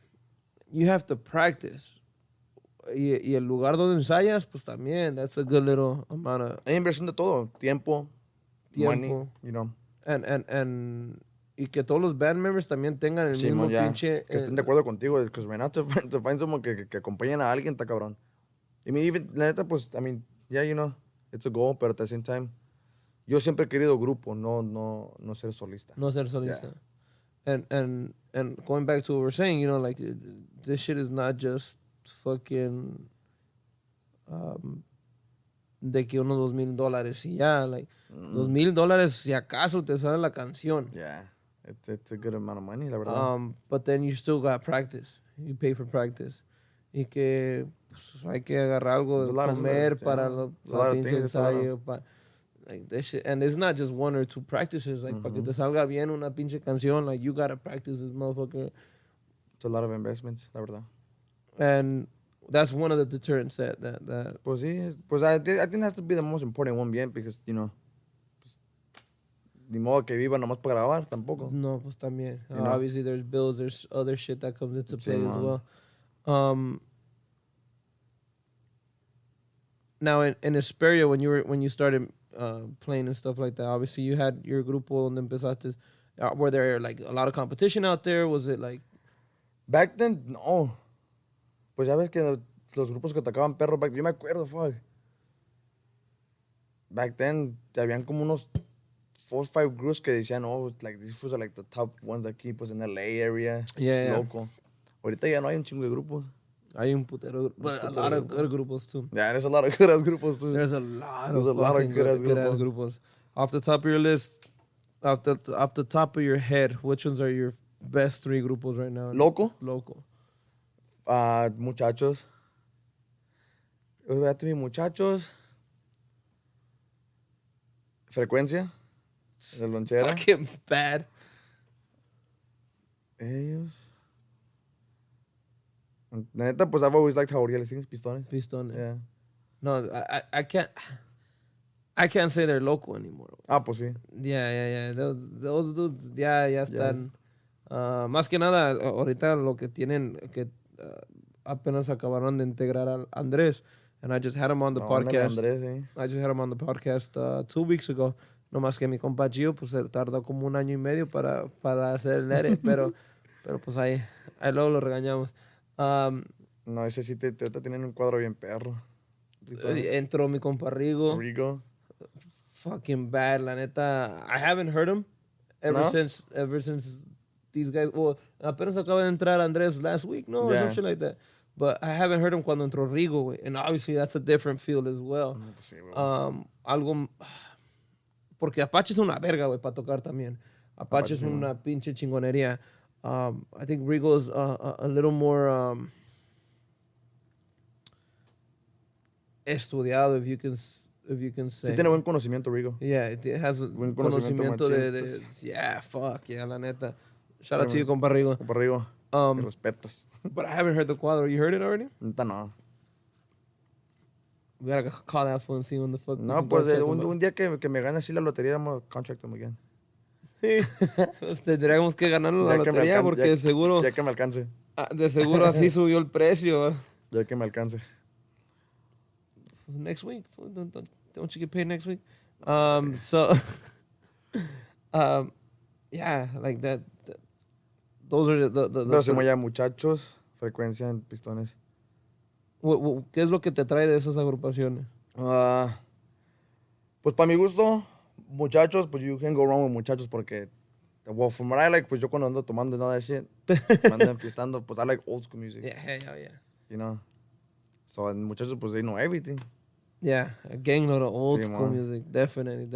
[SPEAKER 2] You have to practice. Y el lugar donde ensayas, pues también, that's a good little amount of
[SPEAKER 3] Hay inversión de todo, tiempo, money,
[SPEAKER 2] tiempo.
[SPEAKER 3] you know.
[SPEAKER 2] Y que todos los band members también tengan el
[SPEAKER 3] Sí,
[SPEAKER 2] mismo
[SPEAKER 3] man, ya,
[SPEAKER 2] pinche...
[SPEAKER 3] que estén de acuerdo contigo, because right now to find someone que acompañen a alguien está cabrón. I mean, even, la neta, pues, I mean, yeah, you know, it's a goal, pero at the same time, yo siempre he querido grupo, no ser solista.
[SPEAKER 2] No ser solista. And going back to what we're saying, you know, like, this shit is not just fucking... de que unos $2,000 y ya, like, $2,000 si acaso te sale la canción.
[SPEAKER 3] Yeah, it's a good amount of money, la verdad.
[SPEAKER 2] But then you still got practice. You pay for practice. Y que pues, hay que agarrar algo de comer para los pinche ensayo. Like that shit. And it's not just one or two practices. Like, para que te salga bien una pinche canción, like, you gotta practice this motherfucker.
[SPEAKER 3] It's a lot of investments, la verdad.
[SPEAKER 2] And that's one of the deterrents that
[SPEAKER 3] Pues sí, pues I think it has to be the most important one, bien, because, you know, pues, ni modo que viva nomás para grabar, tampoco.
[SPEAKER 2] No, pues también.
[SPEAKER 3] You know?
[SPEAKER 2] Obviously, there's bills, there's other shit that comes into play as
[SPEAKER 3] man.
[SPEAKER 2] well. Now, in Hesperia, when you started playing and stuff like that, obviously you had your grupo donde empezaste. Were there like a lot of competition out there? Was it like...
[SPEAKER 3] Back then, no. Pues ya ves que los grupos que tocaban perros, yo me acuerdo, fuck. Back then, habían como unos 4 or 5 groups que decían, oh, like, these are like the top ones aquí, pues, en LA area.
[SPEAKER 2] Yeah.
[SPEAKER 3] Loco. Ahorita ya no hay un chingo de grupos.
[SPEAKER 2] Hay un putero, but a lot of good grupos too.
[SPEAKER 3] Yeah, there's a lot of good ass grupos too.
[SPEAKER 2] There's a lot
[SPEAKER 3] There's
[SPEAKER 2] of
[SPEAKER 3] a lot of good ass
[SPEAKER 2] grupos. Off the top of your list, off the top of your head, which ones are your best 3 grupos right now?
[SPEAKER 3] Loco.
[SPEAKER 2] Muchachos.
[SPEAKER 3] Muchachos. Muchachos. Frecuencia. De lonchera.
[SPEAKER 2] Fucking bad.
[SPEAKER 3] Ellos. La neta, pues I've always liked how Uriel sings Pistones. Yeah.
[SPEAKER 2] No, I can't say they're local anymore.
[SPEAKER 3] Pues sí.
[SPEAKER 2] Yeah. Those dudes ya están. Más que nada, ahorita lo que tienen, que apenas acabaron de integrar al Andrés. And I just had him on the podcast.
[SPEAKER 3] Andrés, sí.
[SPEAKER 2] I just had him on the podcast 2 weeks ago. No más que mi compa Gio, pues se tardó como 1 año y medio para hacer el edit, pero pues ahí luego lo regañamos.
[SPEAKER 3] No, ese sí te tienen un cuadro bien perro.
[SPEAKER 2] Entró mi compa Rigo.
[SPEAKER 3] Rigo.
[SPEAKER 2] Fucking bad, la neta. I haven't heard him ever since these guys. Well, apenas acaba de entrar Andrés last week, no, or some shit like that. But I haven't heard him cuando entró Rigo, güey. And obviously that's a different field as well.
[SPEAKER 3] No, pues sí,
[SPEAKER 2] Algo. Porque Apache es una verga, güey, para tocar también. Apache es una pinche chingonería. I think Rigo is a little more estudiado, if you can say.
[SPEAKER 3] Sí tiene buen conocimiento, Rigo.
[SPEAKER 2] Yeah, it has
[SPEAKER 3] buen
[SPEAKER 2] conocimiento de
[SPEAKER 3] machín,
[SPEAKER 2] yeah, fuck, yeah, la neta. Shout out to you, compa Rigo.
[SPEAKER 3] Compa Rigo. Me respetas.
[SPEAKER 2] But I haven't heard the cuadro. You heard it already?
[SPEAKER 3] No.
[SPEAKER 2] We gotta call that fool and see when the fuck.
[SPEAKER 3] No, pues un día que me gane así la lotería, vamos a contract him again.
[SPEAKER 2] Pues tendríamos que ganar la lotería porque seguro.
[SPEAKER 3] Ya que me alcance.
[SPEAKER 2] De seguro así subió el precio.
[SPEAKER 3] Ya que me alcance.
[SPEAKER 2] Next week. Don't you get paid next week? So, yeah, like that. Those are the
[SPEAKER 3] Entonces, ya muchachos, frecuencia en Pistones.
[SPEAKER 2] ¿Qué es lo que te trae de esas agrupaciones?
[SPEAKER 3] Pues para mi gusto, muchachos, pues you can go wrong with muchachos porque, well, from what I like, pues yo cuando ando tomando and all that shit, cuando ando fiestando, pues I like old school music.
[SPEAKER 2] Yeah, hell yeah.
[SPEAKER 3] You know? So, and muchachos, pues they know everything.
[SPEAKER 2] Yeah, a gangload of old school
[SPEAKER 3] man.
[SPEAKER 2] music. Definitely.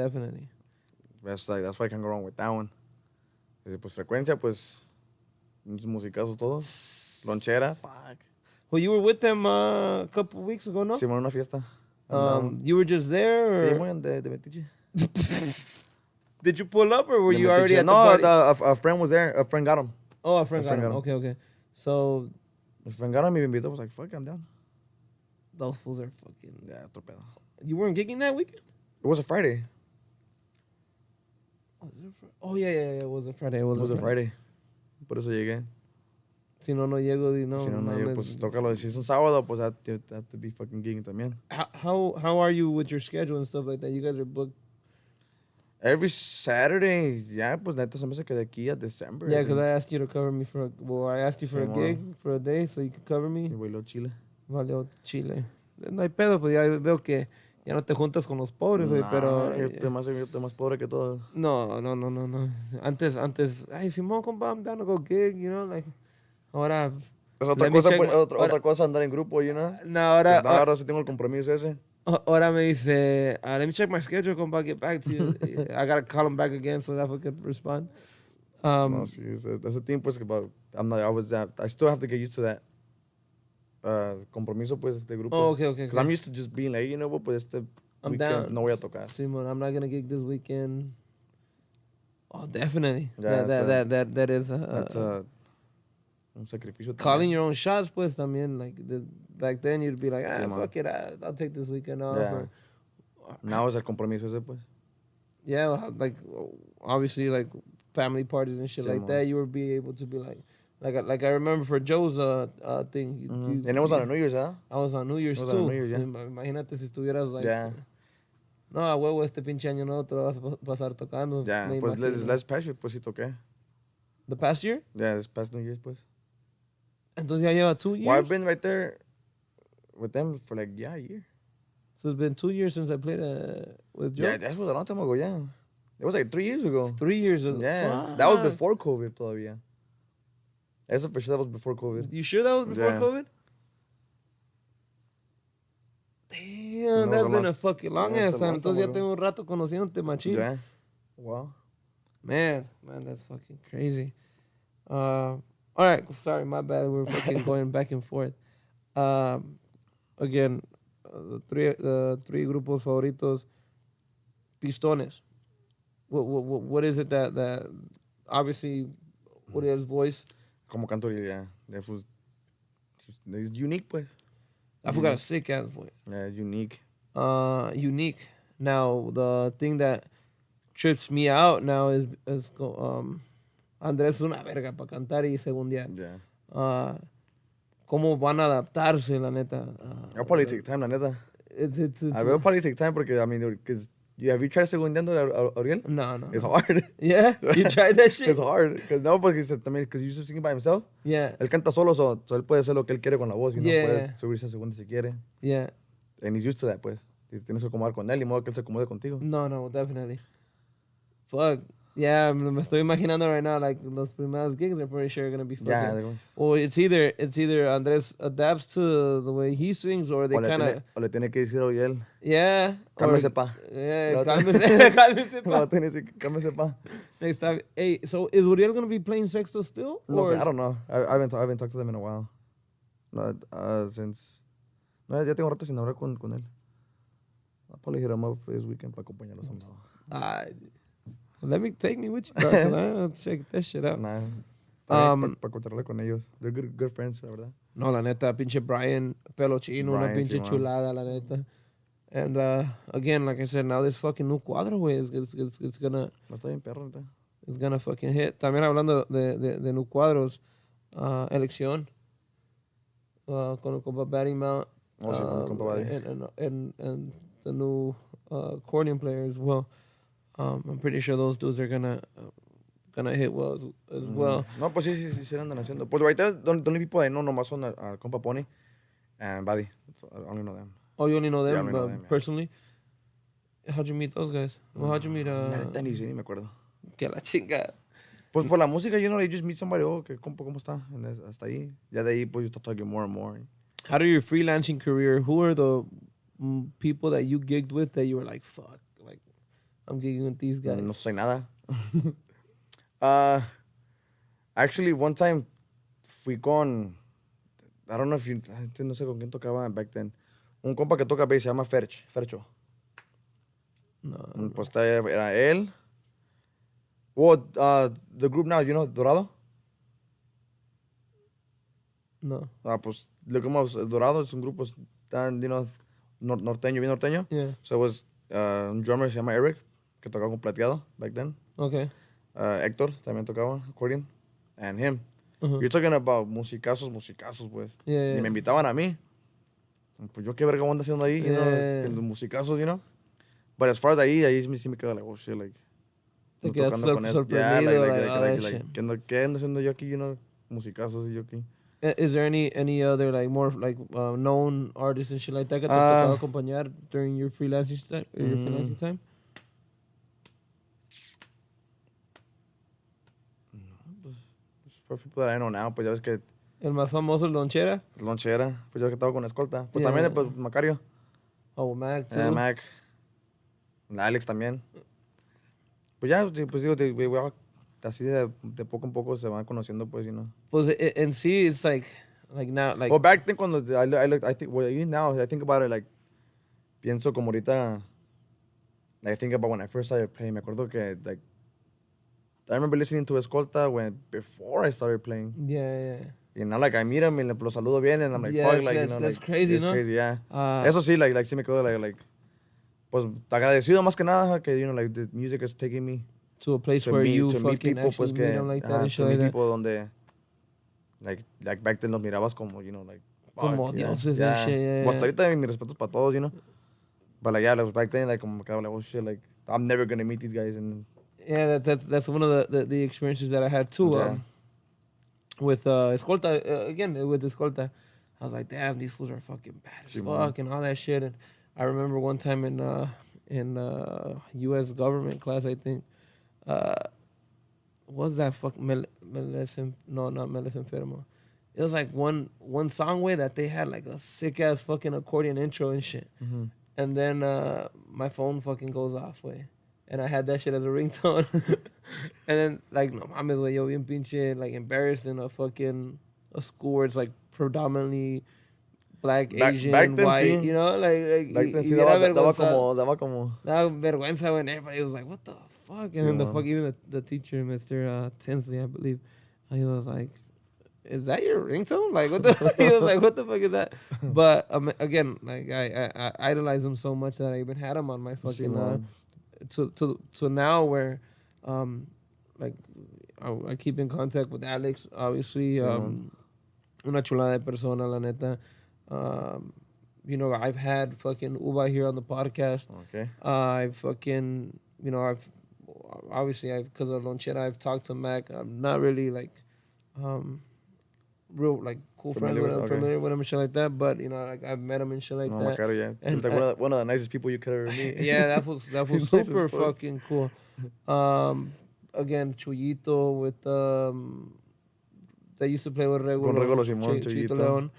[SPEAKER 3] That's why I can go wrong with that one. Pues frecuencia, pues, musicazos todos. Lonchera. Fuck.
[SPEAKER 2] Well, you were with them a couple weeks ago, no?
[SPEAKER 3] Sí, en una fiesta.
[SPEAKER 2] You were just there, or?
[SPEAKER 3] Sí, muy de Metiche.
[SPEAKER 2] Did you pull up, or were you already at the party?
[SPEAKER 3] No, a friend was there. A friend got him.
[SPEAKER 2] Oh, a friend got him. Okay. So
[SPEAKER 3] If Vengano me invitó, I was like, fuck, I'm down.
[SPEAKER 2] those fools are fucking.
[SPEAKER 3] Yeah, otro pedo.
[SPEAKER 2] You weren't gigging that weekend?
[SPEAKER 3] It was a Friday.
[SPEAKER 2] Oh yeah. It was a Friday. It was,
[SPEAKER 3] It was a Friday. Por eso llegué.
[SPEAKER 2] Si no llego, no.
[SPEAKER 3] Si no llego, pues tócalo. Si es un sábado, pues I have to be fucking gigging también.
[SPEAKER 2] How are you with your schedule and stuff like that? You guys are booked.
[SPEAKER 3] Every Saturday, yeah, pues neta se me hace que de aquí a December.
[SPEAKER 2] Yeah, because I asked you to cover me I asked you for a
[SPEAKER 3] Tomorrow.
[SPEAKER 2] gig for a day so you could cover me.
[SPEAKER 3] Y vuelo Chile.
[SPEAKER 2] Valió Chile. No hay pedo, pues ya veo que ya no te juntas con los pobres, güey, pero...
[SPEAKER 3] Yo estoy más pobre que todo.
[SPEAKER 2] No. Antes, ay, Simón, compa, I'm down to go gig, you know, like... Ahora...
[SPEAKER 3] Es otra
[SPEAKER 2] let me
[SPEAKER 3] cosa,
[SPEAKER 2] check
[SPEAKER 3] pues,
[SPEAKER 2] my-
[SPEAKER 3] otra cosa andar en grupo, you know.
[SPEAKER 2] No, ahora...
[SPEAKER 3] Pues, ahora sí tengo el compromiso ese.
[SPEAKER 2] Ahora me dice, let me check my schedule, compa, get back to you. I gotta call him back again so that we could respond.
[SPEAKER 3] No, sí, ese tiempo es que I still have to get used to that compromiso, pues, de grupo.
[SPEAKER 2] Oh, okay.
[SPEAKER 3] Because I'm used to just being like, you know what, pues este
[SPEAKER 2] I'm
[SPEAKER 3] weekend
[SPEAKER 2] down.
[SPEAKER 3] no voy a tocar.
[SPEAKER 2] Simon, I'm not gonna gig this weekend. Oh, definitely.
[SPEAKER 3] Yeah,
[SPEAKER 2] that is
[SPEAKER 3] That's un sacrificio.
[SPEAKER 2] calling
[SPEAKER 3] también.
[SPEAKER 2] your own shots, pues, también. Like back then, you'd be like,
[SPEAKER 3] Sí, man.
[SPEAKER 2] fuck it, I'll take this weekend off.
[SPEAKER 3] Yeah.
[SPEAKER 2] Or,
[SPEAKER 3] Now es el compromiso ese, pues.
[SPEAKER 2] yeah, like obviously, like family parties and shit
[SPEAKER 3] Sí,
[SPEAKER 2] like
[SPEAKER 3] man.
[SPEAKER 2] that, you would be able to be like I remember for Joe's thing.
[SPEAKER 3] And it was on a New Year's, ¿eh?
[SPEAKER 2] I was on New Year's
[SPEAKER 3] It was
[SPEAKER 2] too.
[SPEAKER 3] on New Year's, yeah.
[SPEAKER 2] Imagínate si estuvieras like,
[SPEAKER 3] Yeah.
[SPEAKER 2] no, a huevo este pinche año no te lo vas a pasar tocando.
[SPEAKER 3] Yeah,
[SPEAKER 2] me
[SPEAKER 3] pues
[SPEAKER 2] imagino.
[SPEAKER 3] last past year, pues sí toqué.
[SPEAKER 2] The past year?
[SPEAKER 3] Yeah, this past New Year's, pues.
[SPEAKER 2] Entonces ya lleva 2 years.
[SPEAKER 3] Well, I've been right there with them for like, a year.
[SPEAKER 2] So it's been 2 years since I played with Joe.
[SPEAKER 3] Yeah, that was a long time ago, yeah. It was like 3 years ago.
[SPEAKER 2] 3 years ago.
[SPEAKER 3] Yeah,
[SPEAKER 2] Fuck.
[SPEAKER 3] that was before COVID todavía. Eso for sure, that was before COVID.
[SPEAKER 2] You sure that was before
[SPEAKER 3] Yeah.
[SPEAKER 2] COVID? Damn,
[SPEAKER 3] No,
[SPEAKER 2] that's
[SPEAKER 3] it's a
[SPEAKER 2] been
[SPEAKER 3] long-
[SPEAKER 2] a fucking long
[SPEAKER 3] yeah,
[SPEAKER 2] ass
[SPEAKER 3] it's a
[SPEAKER 2] time.
[SPEAKER 3] long time
[SPEAKER 2] Entonces ya
[SPEAKER 3] ago.
[SPEAKER 2] tengo un rato conociéndote, machín.
[SPEAKER 3] Yeah. Wow.
[SPEAKER 2] Man, that's fucking crazy. All right, sorry, my bad. We're fucking going back and forth. Again, the three grupos favoritos. Pistones. What is it that obviously Uriel's voice?
[SPEAKER 3] Como canto, yeah. That was, it's unique, pues.
[SPEAKER 2] I forgot a sick ass voice.
[SPEAKER 3] Yeah, unique.
[SPEAKER 2] Unique. Now the thing that trips me out now is Andrés es una verga para cantar y segundear.
[SPEAKER 3] Yeah.
[SPEAKER 2] ¿Cómo van a adaptarse, la neta?
[SPEAKER 3] I'll probably take time, la neta.
[SPEAKER 2] It's
[SPEAKER 3] I will probably take time porque, I mean, because have you tried segundeando a Ariel?
[SPEAKER 2] No.
[SPEAKER 3] It's hard.
[SPEAKER 2] Yeah? You tried that shit?
[SPEAKER 3] It's hard. Because no, because he's just singing by himself.
[SPEAKER 2] Yeah.
[SPEAKER 3] Él canta solo, so él puede hacer lo que él quiere con la voz. Y no
[SPEAKER 2] Yeah.
[SPEAKER 3] puede subirse a segunda si quiere.
[SPEAKER 2] Yeah.
[SPEAKER 3] And he's used to that, pues. Tienes que acomodar con él y modo que él se acomode contigo.
[SPEAKER 2] No, definitely. Fuck. Yeah, me estoy imaginando right now, like, los primeros gigs are pretty sure gonna be fucking...
[SPEAKER 3] Yeah.
[SPEAKER 2] Well, it's either Andrés adapts to the way he sings or they kind of...
[SPEAKER 3] O le tiene que decir a Ariel,
[SPEAKER 2] Yeah.
[SPEAKER 3] cálmese pa.
[SPEAKER 2] Yeah,
[SPEAKER 3] No,
[SPEAKER 2] cálmese pa.
[SPEAKER 3] No, tiene que decir, cálmese pa.
[SPEAKER 2] Next time. Hey, so is Uriel gonna be playing sexto still?
[SPEAKER 3] No
[SPEAKER 2] or-
[SPEAKER 3] sé, I don't know. I haven't talked to them in a while. No, since... No, ya tengo rato sin hablar con él. I'll probably hit him up for this weekend para acompañarlos a
[SPEAKER 2] take me with you, bro, 'cause I'll check that shit out.
[SPEAKER 3] Nah.
[SPEAKER 2] Um,
[SPEAKER 3] Para contarle con ellos. They're good friends, la verdad.
[SPEAKER 2] No, la neta, pinche Brian, pelo chino, una
[SPEAKER 3] Brian,
[SPEAKER 2] pinche
[SPEAKER 3] sí, man.
[SPEAKER 2] chulada, la neta. And again, like I said, now this fucking new cuadro, güey, it's gonna...
[SPEAKER 3] No está bien perro, neta.
[SPEAKER 2] It's gonna fucking hit. También hablando de new cuadros, elección, con el compa Batty Mount.
[SPEAKER 3] Oh, sí, con el compa Batty.
[SPEAKER 2] And the new accordion player as well. I'm pretty sure those dudes are gonna hit well as well.
[SPEAKER 3] No, pues sí andan haciendo. Pues ahorita, the only people I know nomás son a compa Pony and Buddy. So I only know them.
[SPEAKER 2] Oh, you only know them,
[SPEAKER 3] Yeah, I only know them, yeah.
[SPEAKER 2] personally? How'd you meet those guys? Well, how'd you meet,
[SPEAKER 3] La neta ni sé, ni me acuerdo.
[SPEAKER 2] que la chinga.
[SPEAKER 3] Pues por la música, you know, you just meet somebody, que compa, ¿cómo está? And hasta ahí. Ya de ahí, pues, you start talking more and more.
[SPEAKER 2] Out of your freelancing career, who are the people that you gigged with that you were like, fuck, like, I'm gigging with these guys?
[SPEAKER 3] No sé nada. Actually, one time fui con, I don't know if you, no sé con quién tocaba back then. Un compa que toca bass se llama Fercho.
[SPEAKER 2] No.
[SPEAKER 3] Pues era él. Well, the group now, you know, Dorado?
[SPEAKER 2] No.
[SPEAKER 3] Pues, lo que hemos Dorado es un grupo tan, norteño, bien norteño.
[SPEAKER 2] Yeah.
[SPEAKER 3] So it was un drummer se llama Eric, que tocaba con plateado back then.
[SPEAKER 2] Okay.
[SPEAKER 3] Héctor también tocaba accordion. And him.
[SPEAKER 2] Uh-huh.
[SPEAKER 3] You're talking about musicazos, pues.
[SPEAKER 2] Yeah.
[SPEAKER 3] Y me invitaban a mí. Pues yo qué verga ando haciendo ahí,
[SPEAKER 2] Yeah.
[SPEAKER 3] los musicazos, But as far as ahí sí me quedo like, oh shit, like.
[SPEAKER 2] Te
[SPEAKER 3] no
[SPEAKER 2] quedas
[SPEAKER 3] tocando con él.
[SPEAKER 2] sorprendido,
[SPEAKER 3] Yeah,
[SPEAKER 2] shit.
[SPEAKER 3] ¿Qué ando haciendo yo aquí, musicazos y yo aquí?
[SPEAKER 2] Is there any other like more like known artists and shit like that que te tocaba acompañar during your freelancing time? Your freelancing time?
[SPEAKER 3] For people that I know now, pues ya ves que
[SPEAKER 2] El más famoso, el Lonchera.
[SPEAKER 3] Lonchera, pues ya ves que estaba con la escolta. Pues
[SPEAKER 2] Yeah.
[SPEAKER 3] también, pues Macario.
[SPEAKER 2] Oh, Mac, too.
[SPEAKER 3] Mac. Alex también. Pues ya, pues digo, así de poco en poco se van conociendo, pues,
[SPEAKER 2] Pues en sí, it's like now, like.
[SPEAKER 3] Well, back then, cuando I think, well, even now, I think about it, like, pienso como ahorita, like, I think about when I first started playing. Me acuerdo que, like, I remember listening to Escolta before I started playing.
[SPEAKER 2] Yeah.
[SPEAKER 3] Y now, like, I meet him y lo saludo bien, and I'm like,
[SPEAKER 2] Yeah,
[SPEAKER 3] fuck, like,
[SPEAKER 2] that's
[SPEAKER 3] like,
[SPEAKER 2] crazy,
[SPEAKER 3] it's
[SPEAKER 2] ¿no?
[SPEAKER 3] crazy, yeah.
[SPEAKER 2] Eso
[SPEAKER 3] sí, like, sí me quedo, like, pues, agradecido más que nada que, like, the music is taking me
[SPEAKER 2] to a place where you
[SPEAKER 3] to
[SPEAKER 2] fucking
[SPEAKER 3] meet people,
[SPEAKER 2] actually
[SPEAKER 3] pues,
[SPEAKER 2] meet
[SPEAKER 3] que,
[SPEAKER 2] them like that and shit
[SPEAKER 3] to
[SPEAKER 2] like
[SPEAKER 3] meet
[SPEAKER 2] that.
[SPEAKER 3] people donde, like back then los mirabas como, like,
[SPEAKER 2] Como
[SPEAKER 3] fuck,
[SPEAKER 2] dioses and shit, yeah.
[SPEAKER 3] Pues, hasta ahorita mis respetos para todos, But, like, yeah, like, back then, like, como me quedaba, like, oh, shit, like, I'm never gonna meet these guys, and...
[SPEAKER 2] Yeah, that's one of the experiences that I had, too.
[SPEAKER 3] Yeah.
[SPEAKER 2] With Escolta, again, with Escolta, I was like, damn, these fools are fucking bad as fuck and all that shit. And I remember one time in U.S. government class, I think, what's that fuck? No, not Meles Enfermo. It was like one song way that they had like a sick ass fucking accordion intro and shit.
[SPEAKER 3] Mm-hmm.
[SPEAKER 2] And then my phone fucking goes off, way. And I had that shit as a ringtone. And then, like, no mames, güey, yo bien pinche, like, embarrassed in a school where it's, like, predominantly black, Asian,
[SPEAKER 3] back then,
[SPEAKER 2] white,
[SPEAKER 3] sí.
[SPEAKER 2] Like,
[SPEAKER 3] Back then, sí, daba como...
[SPEAKER 2] Daba vergüenza when everybody was like, what the fuck? And then the fuck, even the teacher, Mr. Tinsley, I believe, he was like, is that your ringtone? Like, what the he was like, what the fuck is that? But, again, like, I idolize him so much that I even had him on my fucking... to now where like I keep in contact with Alex, obviously, una chulada de persona, la neta. I've had fucking Uba here on the podcast.
[SPEAKER 3] Okay.
[SPEAKER 2] I've fucking, I've obviously, because of Lonchera, I've talked to Mac. I'm not really like real like cool friends with him, familiar with him and shit like that, but like I've met him and shit like that.
[SPEAKER 3] Macaro, yeah.
[SPEAKER 2] And
[SPEAKER 3] like one of the nicest people you could ever meet.
[SPEAKER 2] Yeah, that was super fucking cool. Again, Chuyito with they used to play with
[SPEAKER 3] Regulo Simón, Chuyito
[SPEAKER 2] Leon,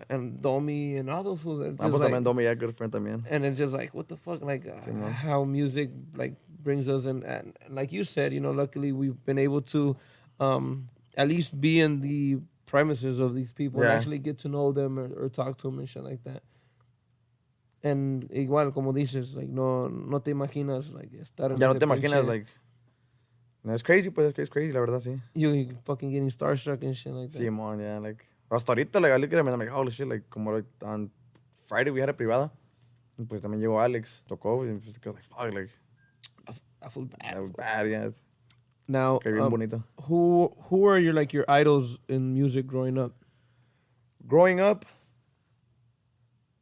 [SPEAKER 2] and Domi and all those fools.
[SPEAKER 3] Pues también Domi, yeah, good friend también.
[SPEAKER 2] And it's just like, what the fuck, like how music like brings us in, and like you said, luckily we've been able to at least be in the premises of these people and actually get to know them or talk to them and shit like that. And igual, como dices, like, no te imaginas, like, estar en
[SPEAKER 3] no te imaginas, like, no, it's crazy, pues, it's crazy, la verdad, sí.
[SPEAKER 2] You fucking getting starstruck and shit like that.
[SPEAKER 3] Sí, man, yeah, like, hasta ahorita, like, I look at him and I'm like, holy shit, like, como like, on Friday we had a privada, y pues también llegó Alex, tocó, y pues, like, fuck, like,
[SPEAKER 2] I feel bad.
[SPEAKER 3] that was bad, yeah.
[SPEAKER 2] Now,
[SPEAKER 3] bien bonito.
[SPEAKER 2] who are your idols in music growing up?
[SPEAKER 3] Growing up,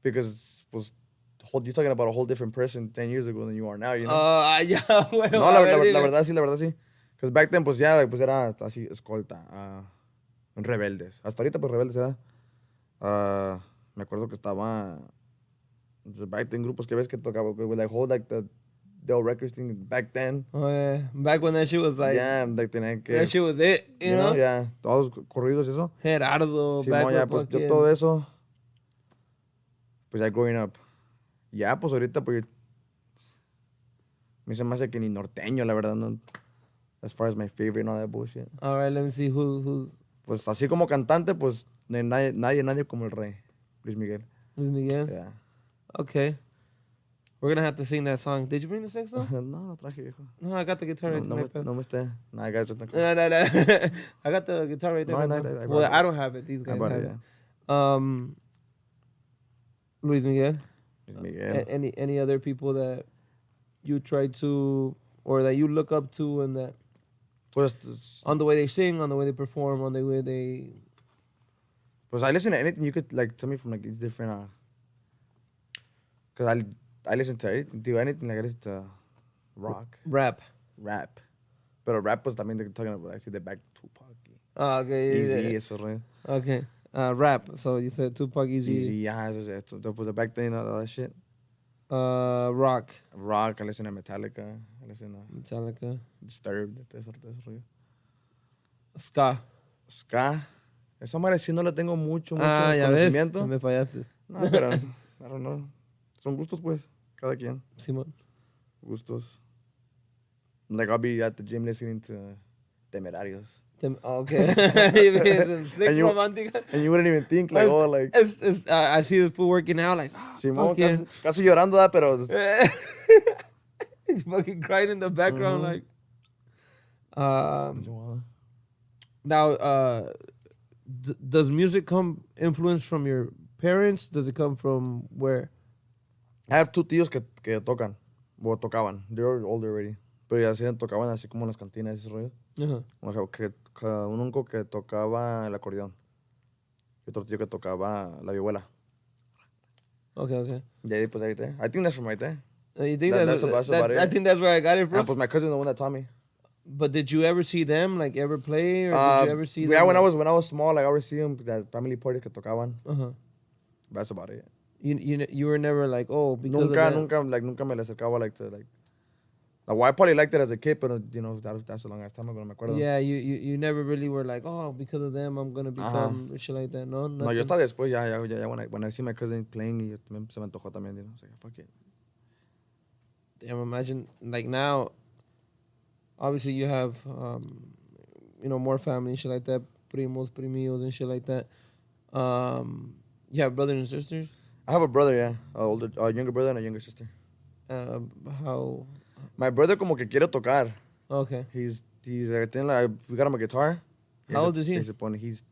[SPEAKER 3] because, pues, you're talking about a whole different person 10 years ago than you are now,
[SPEAKER 2] Yeah, bueno,
[SPEAKER 3] no, la verdad sí. Because back then, pues, ya, pues, era así, escolta, rebeldes. Hasta ahorita, pues, rebeldes, ¿verdad? Me acuerdo que estaba, back then, grupos que ves que tocaba, with, like, whole, like, the Dell Records thing back then.
[SPEAKER 2] Oh, yeah. Back when that shit was, like...
[SPEAKER 3] Yeah, like, tenía que...
[SPEAKER 2] That shit was it, you know?
[SPEAKER 3] Yeah, todos corridos y eso.
[SPEAKER 2] Gerardo,
[SPEAKER 3] Sí,
[SPEAKER 2] back
[SPEAKER 3] ya,
[SPEAKER 2] with
[SPEAKER 3] pues,
[SPEAKER 2] fucking...
[SPEAKER 3] yo todo eso, pues, ya growing up. Ya, pues, ahorita, pues, me se me hace que ni norteño, la verdad, no. As far as my favorite and all that bullshit.
[SPEAKER 2] All right, let me see who's...
[SPEAKER 3] Pues, así como cantante, pues, nadie como el rey, Luis Miguel.
[SPEAKER 2] Luis Miguel?
[SPEAKER 3] Yeah.
[SPEAKER 2] Okay. We're gonna have to sing that song. Did you bring the sax though?
[SPEAKER 3] No, traje, viejo.
[SPEAKER 2] No, I got the guitar right there.
[SPEAKER 3] No me esté. No, I got it.
[SPEAKER 2] No. I got the guitar right there.
[SPEAKER 3] No,
[SPEAKER 2] my
[SPEAKER 3] no,
[SPEAKER 2] bro.
[SPEAKER 3] I
[SPEAKER 2] Well,
[SPEAKER 3] brought it.
[SPEAKER 2] I don't have it. These
[SPEAKER 3] I
[SPEAKER 2] guys
[SPEAKER 3] brought
[SPEAKER 2] have
[SPEAKER 3] it,
[SPEAKER 2] it.
[SPEAKER 3] yeah.
[SPEAKER 2] Luis Miguel.
[SPEAKER 3] Miguel.
[SPEAKER 2] Any other people that you try to or that you look up to and that
[SPEAKER 3] Pues,
[SPEAKER 2] on the way they sing, on the way they perform, on the way they.
[SPEAKER 3] pues I listen to anything you could like tell me from like these different. Cause I listen to anything. Do anything like I listen to rock,
[SPEAKER 2] Rap.
[SPEAKER 3] rap. But rap was también they're talking about. I see the back Tupac,
[SPEAKER 2] Okay.
[SPEAKER 3] Easy, eso re.
[SPEAKER 2] Okay. Rap. So you said Tupac, Easy.
[SPEAKER 3] Easy, yeah, eso was the back then, all that shit.
[SPEAKER 2] Rock.
[SPEAKER 3] Rock, I listen to Metallica, I listen to
[SPEAKER 2] Metallica.
[SPEAKER 3] Disturbed, eso rollo.
[SPEAKER 2] Ska.
[SPEAKER 3] Ska, esa madre sí no la tengo mucho
[SPEAKER 2] Ya ves.
[SPEAKER 3] conocimiento.
[SPEAKER 2] Me fallaste.
[SPEAKER 3] No, pero, I don't know. Son gustos, pues, cada quien.
[SPEAKER 2] Simón.
[SPEAKER 3] Gustos. Like, I'll be at the gym listening to Temerarios.
[SPEAKER 2] Okay. Sick
[SPEAKER 3] And you-
[SPEAKER 2] romántica.
[SPEAKER 3] And you wouldn't even think, like, oh, like,
[SPEAKER 2] I see the fool working out, like,
[SPEAKER 3] Simón,
[SPEAKER 2] fucking,
[SPEAKER 3] casi llorando, pero
[SPEAKER 2] he's fucking crying in the background,
[SPEAKER 3] Mhm.
[SPEAKER 2] like. Now, does music come influence from your parents? Does it come from where?
[SPEAKER 3] I have two tíos que tocan, o tocaban. They're older already. Pero ya se tocaban así como en las cantinas y ese rollo.
[SPEAKER 2] Uh-huh.
[SPEAKER 3] O sea, un unco que tocaba el acordeón. Y otro tío que tocaba la vihuela.
[SPEAKER 2] Okay.
[SPEAKER 3] Y ahí, pues, ahí there. I think that's from right there.
[SPEAKER 2] You think
[SPEAKER 3] That's about it.
[SPEAKER 2] I think that's where I got it from.
[SPEAKER 3] And, pues, my cousin's the one that taught me.
[SPEAKER 2] But did you ever see them, like, ever play? Or did you ever see them?
[SPEAKER 3] Yeah, when
[SPEAKER 2] like-
[SPEAKER 3] I was small, like, I would see them, that family party que tocaban.
[SPEAKER 2] Uh-huh.
[SPEAKER 3] That's about it.
[SPEAKER 2] You were never like, oh, because of that.
[SPEAKER 3] Nunca me le acercaba, like, to, like, well, I probably liked it as a kid, but, you know, that's a long ass time ago, no me acuerdo.
[SPEAKER 2] Yeah, you never really were like, oh, because of them, I'm gonna become shit like that. No,
[SPEAKER 3] No, yo hasta después, ya, when I see my cousin playing, y también se me antojó también, you know, I was like, fuck it.
[SPEAKER 2] Damn, imagine, like, now, obviously you have, more family and shit like that, primos, primillos and shit like that. You have brothers and sisters?
[SPEAKER 3] I have a brother, yeah, a younger brother and a younger sister.
[SPEAKER 2] How?
[SPEAKER 3] My brother como que quiere tocar.
[SPEAKER 2] Okay.
[SPEAKER 3] He's we got him a guitar.
[SPEAKER 2] How old is he?
[SPEAKER 3] He's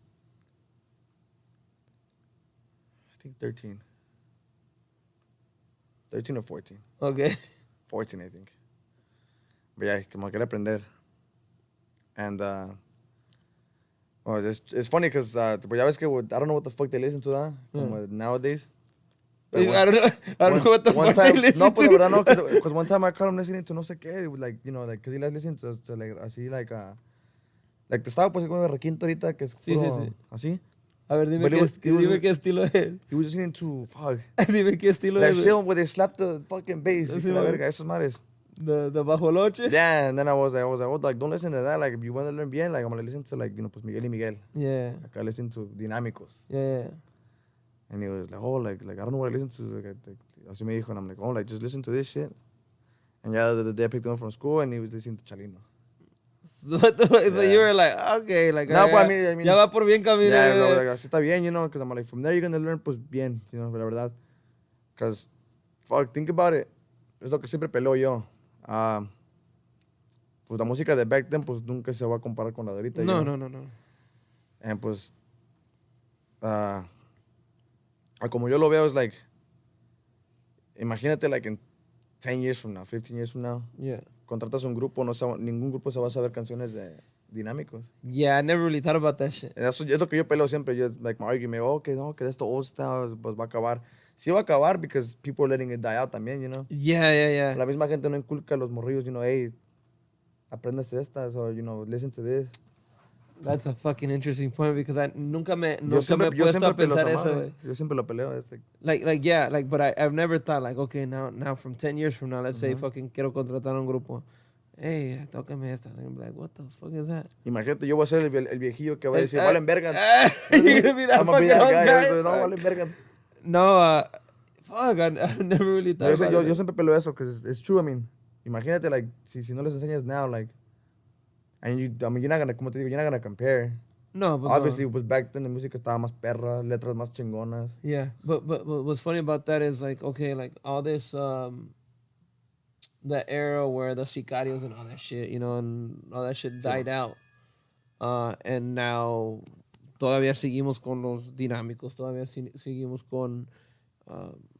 [SPEAKER 3] I think 13. 13 or 14.
[SPEAKER 2] Okay.
[SPEAKER 3] 14, I think. But yeah, como quiere aprender. And, it's funny because, pues ya ves que, I don't know what the fuck they listen to, como nowadays. But
[SPEAKER 2] I don't know what the fuck they listen
[SPEAKER 3] no, pues
[SPEAKER 2] to.
[SPEAKER 3] la verdad no, because one time I caught him listening to no sé qué, like, you know, like, because he likes listening to like, así, like, like, te estaba pues con el requinto ahorita, que es puro,
[SPEAKER 2] sí.
[SPEAKER 3] así.
[SPEAKER 2] A ver, dime,
[SPEAKER 3] But it was-
[SPEAKER 2] dime qué estilo es.
[SPEAKER 3] He was listening to, fuck,
[SPEAKER 2] Dime qué estilo
[SPEAKER 3] that
[SPEAKER 2] es.
[SPEAKER 3] shit where they slap the fucking bass,
[SPEAKER 2] Sí,
[SPEAKER 3] y la
[SPEAKER 2] man.
[SPEAKER 3] verga, esas madres.
[SPEAKER 2] The bajoloche?
[SPEAKER 3] Yeah, and then I was like, oh, like, don't listen to that, like, if you want to learn bien, like, I'm gonna listen to, like, you know, pues Miguel y Miguel.
[SPEAKER 2] Yeah.
[SPEAKER 3] Acá listen to Dinámicos.
[SPEAKER 2] Yeah.
[SPEAKER 3] And he was like, oh, like, I don't know what I listen to. Like, así me dijo, and I'm like, oh, like, just listen to this shit. And yeah, the day I picked him up from school, and he was listening to Chalino.
[SPEAKER 2] What the fuck? So
[SPEAKER 3] Yeah.
[SPEAKER 2] you were like, okay, like,
[SPEAKER 3] No,
[SPEAKER 2] ya,
[SPEAKER 3] but I mean,
[SPEAKER 2] ya va por bien camino.
[SPEAKER 3] Yeah, I was like, así está bien, you know, because I'm like, from there you're gonna learn, pues, bien, you know, la verdad. Because, fuck, think about it. Es lo que siempre peleo yo. Pues la música de back then, pues, nunca se va a comparar con la de ahorita.
[SPEAKER 2] No,
[SPEAKER 3] you know?
[SPEAKER 2] no.
[SPEAKER 3] And, pues, como yo lo veo, es like, imagínate, like, in 10 years from now, 15 years from now,
[SPEAKER 2] Yeah.
[SPEAKER 3] contratas un grupo, ningún grupo se va a saber canciones de Dinámicos.
[SPEAKER 2] Yeah, I never really thought about that shit.
[SPEAKER 3] Eso es lo que yo peleo siempre. Yo, like, my argument, que no, que esto old style, pues va a acabar. Sí va a acabar because people are letting it die out también, you know.
[SPEAKER 2] Yeah.
[SPEAKER 3] La misma gente no inculca a los morrillos, you know, hey, aprendas estas, or, you know, listen to this.
[SPEAKER 2] That's a fucking interesting point because nunca me
[SPEAKER 3] Yo siempre
[SPEAKER 2] he puesto a
[SPEAKER 3] peleo
[SPEAKER 2] pensar
[SPEAKER 3] esa
[SPEAKER 2] eso,
[SPEAKER 3] madre.
[SPEAKER 2] güey.
[SPEAKER 3] Yo siempre lo peleo. It's like,
[SPEAKER 2] Yeah, but I've never thought like, okay, now from 10 years from now, let's say fucking quiero contratar un grupo. Hey, tócame esta. I'm like, what the fuck is that?
[SPEAKER 3] imagínate, yo voy a ser el viejillo que va a decir,
[SPEAKER 2] Eh,
[SPEAKER 3] valen verga.
[SPEAKER 2] You're gonna be that
[SPEAKER 3] I'm gonna be
[SPEAKER 2] fucking
[SPEAKER 3] that
[SPEAKER 2] old
[SPEAKER 3] guy.
[SPEAKER 2] guy.
[SPEAKER 3] Eso, no, valen verga.
[SPEAKER 2] No, fuck, I never really thought about
[SPEAKER 3] Yo
[SPEAKER 2] it.
[SPEAKER 3] siempre peleo eso, because it's true, I mean. Imagínate, like, si no les enseñas now, like, and you're not gonna, como te digo, you're not gonna compare.
[SPEAKER 2] No, but
[SPEAKER 3] Obviously,
[SPEAKER 2] no.
[SPEAKER 3] pues back then, la música estaba más perra, letras más chingonas.
[SPEAKER 2] Yeah, but what's funny about that is like, okay, like all this the era where the sicarios and all that shit, you know, and all that shit died out. And now todavía seguimos con los dinámicos, todavía seguimos con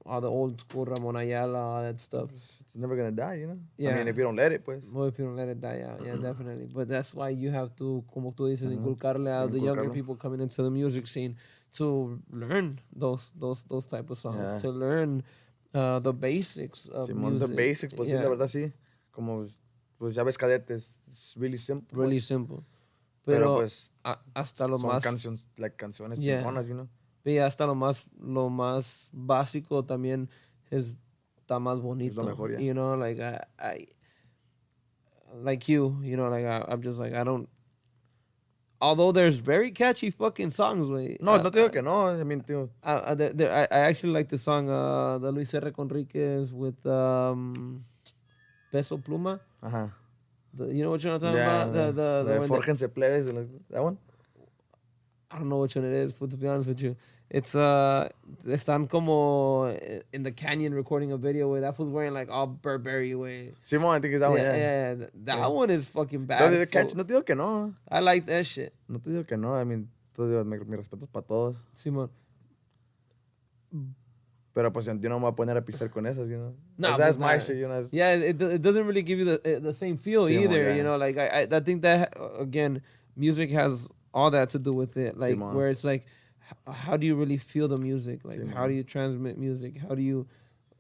[SPEAKER 2] all the old school Ramon Ayala, all that stuff.
[SPEAKER 3] It's never gonna die, you know.
[SPEAKER 2] Yeah.
[SPEAKER 3] I mean, if you don't let it, pues.
[SPEAKER 2] Well, if you don't let it die out, yeah, definitely. But that's why you have to, como tú dices, inculcarle a the younger people coming into the music scene to learn those type of songs, to learn the basics of music.
[SPEAKER 3] The basics, pues sí, la verdad sí. Como, pues ya ves cadetes, it's really simple.
[SPEAKER 2] Really simple.
[SPEAKER 3] Pero pues,
[SPEAKER 2] hasta lo
[SPEAKER 3] son
[SPEAKER 2] más...
[SPEAKER 3] canciones chingonas, you know.
[SPEAKER 2] Y hasta lo más básico también está más bonito.
[SPEAKER 3] Es lo mejor, yeah.
[SPEAKER 2] You know, like I like you know, like I'm just like I don't. Although there's very catchy fucking songs, güey.
[SPEAKER 3] No, no te digo que no. I mean, tío.
[SPEAKER 2] I actually like the song the Luis R. Conríquez with Peso Pluma.
[SPEAKER 3] Ajá.
[SPEAKER 2] You know what you're talking about? The
[SPEAKER 3] Fórjense plebes, that one?
[SPEAKER 2] I don't know which one it is, to be honest with you. It's están como in the canyon recording a video where that fool's wearing like all Burberry way.
[SPEAKER 3] Simón, I think it's that one,
[SPEAKER 2] yeah. That one is fucking bad.
[SPEAKER 3] No te digo que no.
[SPEAKER 2] I like that shit.
[SPEAKER 3] No te digo que no. I mean, mi respeto es para todos.
[SPEAKER 2] Simón.
[SPEAKER 3] Pero pues yo no me voy a poner a pisar con esas, you know.
[SPEAKER 2] No,
[SPEAKER 3] that's my shit, you know.
[SPEAKER 2] Yeah, it doesn't really give you the same feel either, you know. Like I think that again, music has all that to do with it. Like where it's like, how do you really feel the music? Like how do you transmit music?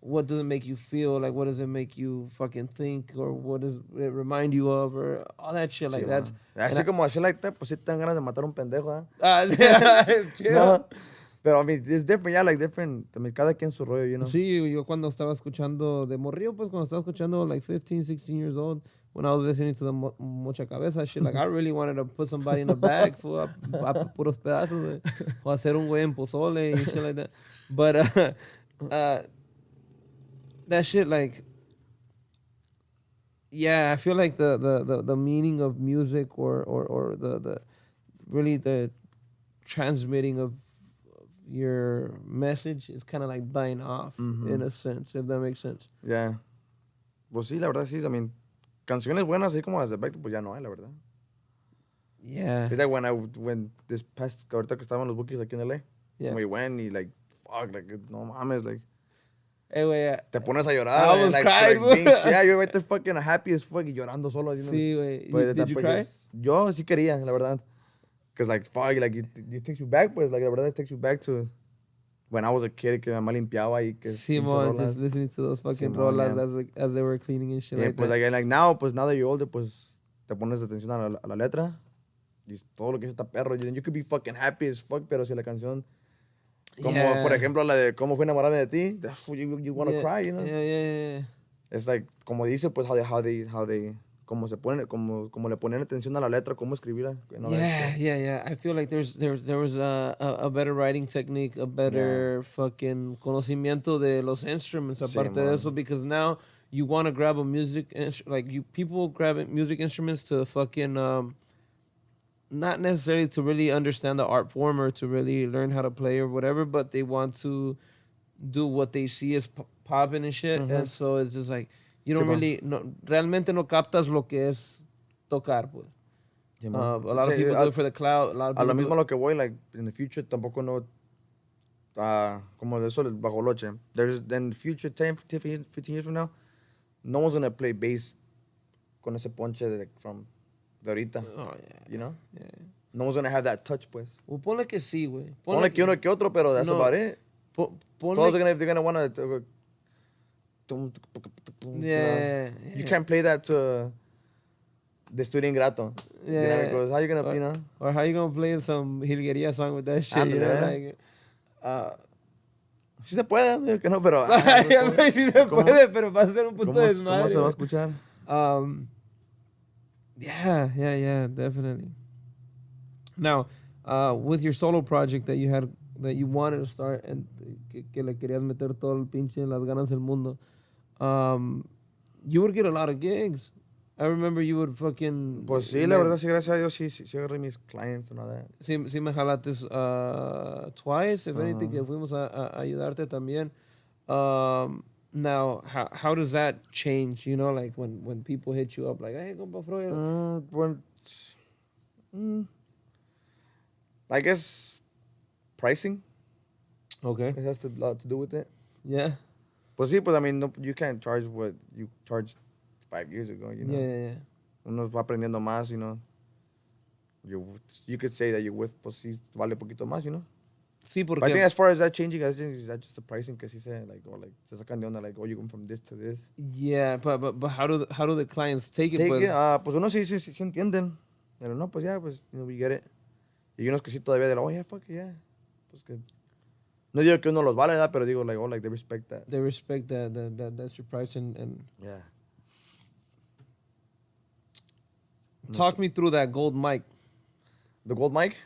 [SPEAKER 2] What does it make you feel? Like what does it make you fucking think? Or what does it remind you of? Or all that shit like that.
[SPEAKER 3] Así como shit like that, pues sí te dan ganas de matar un pendejo,
[SPEAKER 2] No.
[SPEAKER 3] Pero, I mean, it's different, yeah, like different. I mean, cada quien su rollo, you know.
[SPEAKER 2] Sí, yo cuando estaba escuchando de morrillo, pues cuando estaba escuchando like 15, 16 years old, when I was listening to the Mucha Cabeza shit, like I really wanted to put somebody in a bag for a puros pedazos, o hacer un güey en pozole and shit like that. But that shit, like, yeah, I feel like the meaning of music or the really the transmitting of your message is kind of like dying off in a sense, if that makes sense.
[SPEAKER 3] Yeah. Pues sí, la verdad sí. I mean, canciones buenas así como las de Therapeutic, pues ya no hay, la verdad.
[SPEAKER 2] Yeah.
[SPEAKER 3] It's like when this past, ahorita que estaban los bookies aquí en LA, we went y like, fuck, like, no mames, like.
[SPEAKER 2] Hey, güey.
[SPEAKER 3] Te pones a llorar.
[SPEAKER 2] I was crying,
[SPEAKER 3] like yeah, you're right there fucking happy as fuck y llorando solo.
[SPEAKER 2] Sí, güey. Did you cry?
[SPEAKER 3] Yo sí quería, la verdad. Because, like, fuck, like, it takes you back, pues, like, la verdad, it takes you back to when I was a kid, que mi mamá limpiaba y que...
[SPEAKER 2] Simón, just listening to those fucking rolas as they were cleaning and shit like
[SPEAKER 3] pues,
[SPEAKER 2] that.
[SPEAKER 3] Like, now that you're older, pues, te pones atención a la letra y todo lo que dice está perro. You could be fucking happy as fuck, pero si la canción... Como, por ejemplo, la de Cómo fue enamorarme de ti, you want to cry, you know?
[SPEAKER 2] Yeah.
[SPEAKER 3] It's like, como dice, pues, how they como le ponen atención a la letra, cómo escribirla.
[SPEAKER 2] Yeah. I feel like there was a better writing technique, a better fucking conocimiento de los instruments aparte de eso, because now you want to grab a people grab music instruments to fucking not necessarily to really understand the art form or to really learn how to play or whatever, but they want to do what they see as popping and shit, and so it's just like you don't realmente no captas lo que es tocar, pues. A lot of people do it for the cloud.
[SPEAKER 3] A lo mismo lo que voy, like, in the future, tampoco no... como de eso, el bajoloche. In the future, 10, 15 years from now, no one's gonna play bass con ese ponche de ahorita.
[SPEAKER 2] Oh, yeah.
[SPEAKER 3] You know?
[SPEAKER 2] Yeah.
[SPEAKER 3] No one's gonna have that touch, pues.
[SPEAKER 2] Well, ponle que sí, güey.
[SPEAKER 3] Ponle que uno que otro, pero that's about it. Todos they're gonna want to...
[SPEAKER 2] Yeah.
[SPEAKER 3] You can't play that to the Estudio Ingrato.
[SPEAKER 2] Yeah.
[SPEAKER 3] You know, because how you gonna, you know?
[SPEAKER 2] Or how you gonna play some Jilguería song with that shit, you know? Like,
[SPEAKER 3] sí se puede, no digo que no, pero...
[SPEAKER 2] sí se puede, pero va a ser un punto de desmadre.
[SPEAKER 3] ¿Cómo se va a escuchar?
[SPEAKER 2] Yeah, definitely. Now, with your solo project that you wanted to start and que le querías meter todo el pinche las ganas del mundo, you would get a lot of gigs. I remember you would fucking...
[SPEAKER 3] Pues sí, la verdad, sí, gracias a Dios, sí agarré mis clients and all that.
[SPEAKER 2] Sí me jalates twice, if anything, que fuimos a ayudarte también. Now, how does that change? You know, like when people hit you up, like, hey, compa Froy.
[SPEAKER 3] I guess pricing.
[SPEAKER 2] Okay.
[SPEAKER 3] It has a lot to do with it.
[SPEAKER 2] Yeah.
[SPEAKER 3] Pues sí, pues I mean, no, you can't charge what you charged 5 years ago, you know.
[SPEAKER 2] Yeah.
[SPEAKER 3] Uno va aprendiendo más, you know. You could say that you're worth, pues sí, vale poquito más, you know.
[SPEAKER 2] Sí,
[SPEAKER 3] But I think
[SPEAKER 2] porque.
[SPEAKER 3] as far as that changing, I think that's just the pricing, que sí se, like, or like, se sacan de onda, like, oh, you're going from this to this.
[SPEAKER 2] Yeah, but how do the clients take it?
[SPEAKER 3] Take
[SPEAKER 2] Pues?
[SPEAKER 3] it, pues uno sí entienden. Pero no, pues ya, pues, you know, we get it. Y unos que sí todavía de la, oh, yeah, fuck it, yeah. Pues que, no digo que uno los vale, ¿verdad? Pero digo, like, oh, like, they respect that.
[SPEAKER 2] They respect that's your price and
[SPEAKER 3] Yeah.
[SPEAKER 2] talk me through that gold mic.
[SPEAKER 3] The gold mic?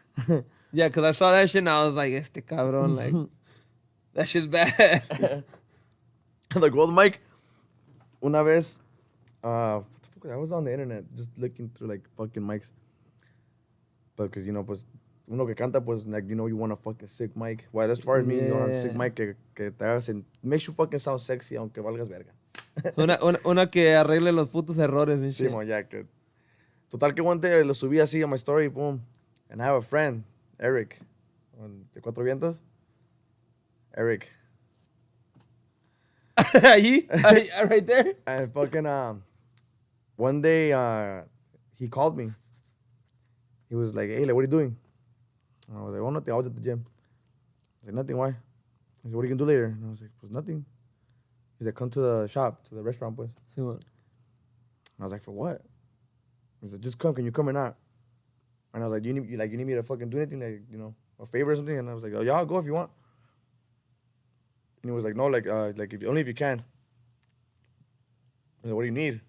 [SPEAKER 2] Yeah, because I saw that shit and I was like, este cabrón, like, that shit's bad.
[SPEAKER 3] The gold mic. Una vez, what the fuck, I was on the internet just looking through like fucking mics. But because, you know, pues, uno que canta, pues, like, you know, you want a fucking sick mic. Well, as far as me, you want a sick mic que te hagas, makes you fucking sound sexy, aunque valgas verga.
[SPEAKER 2] una que arregle los putos errores and
[SPEAKER 3] Sí,
[SPEAKER 2] shit.
[SPEAKER 3] mo, ya que. Total que one day lo subí así a my story, boom. And I have a friend, Eric, de Cuatro Vientos. Eric.
[SPEAKER 2] Ahí, right there.
[SPEAKER 3] And fucking, one day, he called me. He was like, hey, like, what are you doing? And I was like, oh, nothing. I was at the gym. I said, nothing. Why? He said, what are you going to do later? And I was like, pues nothing. He's like, come to the shop, to the restaurant, pues.
[SPEAKER 2] Sí, man.
[SPEAKER 3] And I was like, for what? He said, just come. Can you come or not? And I was like, you need me to fucking do anything, like, you know, a favor or something? And I was like, oh, yeah, I'll go if you want. And he was like, no, like only if you can. I said, what do you need?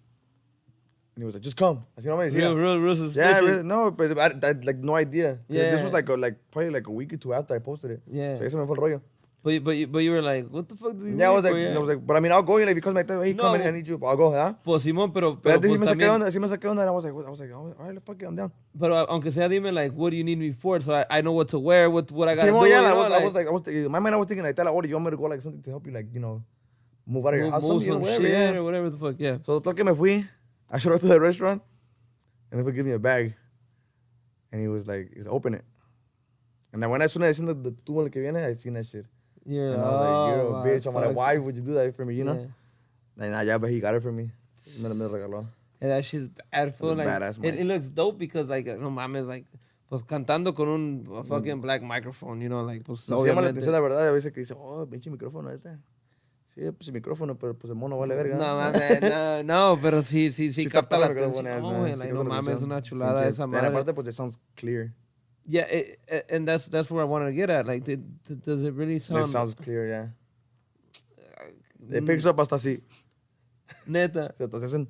[SPEAKER 3] And he was like, just come. I said, no, man,
[SPEAKER 2] Real suspicious.
[SPEAKER 3] yeah, really, no, but I had like no idea.
[SPEAKER 2] Yeah.
[SPEAKER 3] This was like probably like a week or two after I posted it.
[SPEAKER 2] Yeah.
[SPEAKER 3] So eso me fue el rollo.
[SPEAKER 2] But you were like, what the fuck did you
[SPEAKER 3] Yeah, I was
[SPEAKER 2] for,
[SPEAKER 3] like, but I mean, I'll go. Like, because my hey,
[SPEAKER 2] No.
[SPEAKER 3] come in, I need you. I'll go, huh?
[SPEAKER 2] Pues Simón, pero
[SPEAKER 3] But
[SPEAKER 2] pues
[SPEAKER 3] sí me saqué
[SPEAKER 2] también,
[SPEAKER 3] onda, and I was like, oh, all right, fuck it, I'm down.
[SPEAKER 2] pero aunque sea dime like, what do you need me for? So I know what to wear, what I gotta
[SPEAKER 3] Simón,
[SPEAKER 2] do.
[SPEAKER 3] yeah,
[SPEAKER 2] you know,
[SPEAKER 3] I was in my mind, I was thinking like, oh, you want me to go like something to help you, like, you know, move out of your house,
[SPEAKER 2] move
[SPEAKER 3] something,
[SPEAKER 2] some
[SPEAKER 3] whatever,
[SPEAKER 2] shit
[SPEAKER 3] yeah.
[SPEAKER 2] or whatever the fuck, yeah.
[SPEAKER 3] So total que me fui. I showed up to the restaurant, and they would give me a bag, and he was like, open it. And then when I saw the tubo el que viene, I seen that shit.
[SPEAKER 2] Yeah.
[SPEAKER 3] And I was like, you're a
[SPEAKER 2] my
[SPEAKER 3] bitch. I'm like,
[SPEAKER 2] fuck.
[SPEAKER 3] why would you do that for me, you know?
[SPEAKER 2] Yeah.
[SPEAKER 3] Like, nah, yeah, but he got it for me. Me lo regaló.
[SPEAKER 2] And that shit's bad, fool. Like,
[SPEAKER 3] badass mic.
[SPEAKER 2] it looks dope because, like, no mames, like, pues cantando con a fucking black microphone, you know, like, pues
[SPEAKER 3] Nos llama la
[SPEAKER 2] obviamente.
[SPEAKER 3] atención, la verdad, a veces que dice, oh, pinche micrófono este. Sí, pues el micrófono, pero pues el mono vale verga.
[SPEAKER 2] No mames, no, pero sí capta la atención.
[SPEAKER 3] No,
[SPEAKER 2] No, güey, like, no mames, una chulada esa
[SPEAKER 3] And
[SPEAKER 2] madre.
[SPEAKER 3] aparte, pues it sounds clear.
[SPEAKER 2] Yeah, and that's where I wanted to get at. Like, does it really sound?
[SPEAKER 3] It sounds clear, yeah. It picks up hasta así.
[SPEAKER 2] Neta.
[SPEAKER 3] Se te hacen.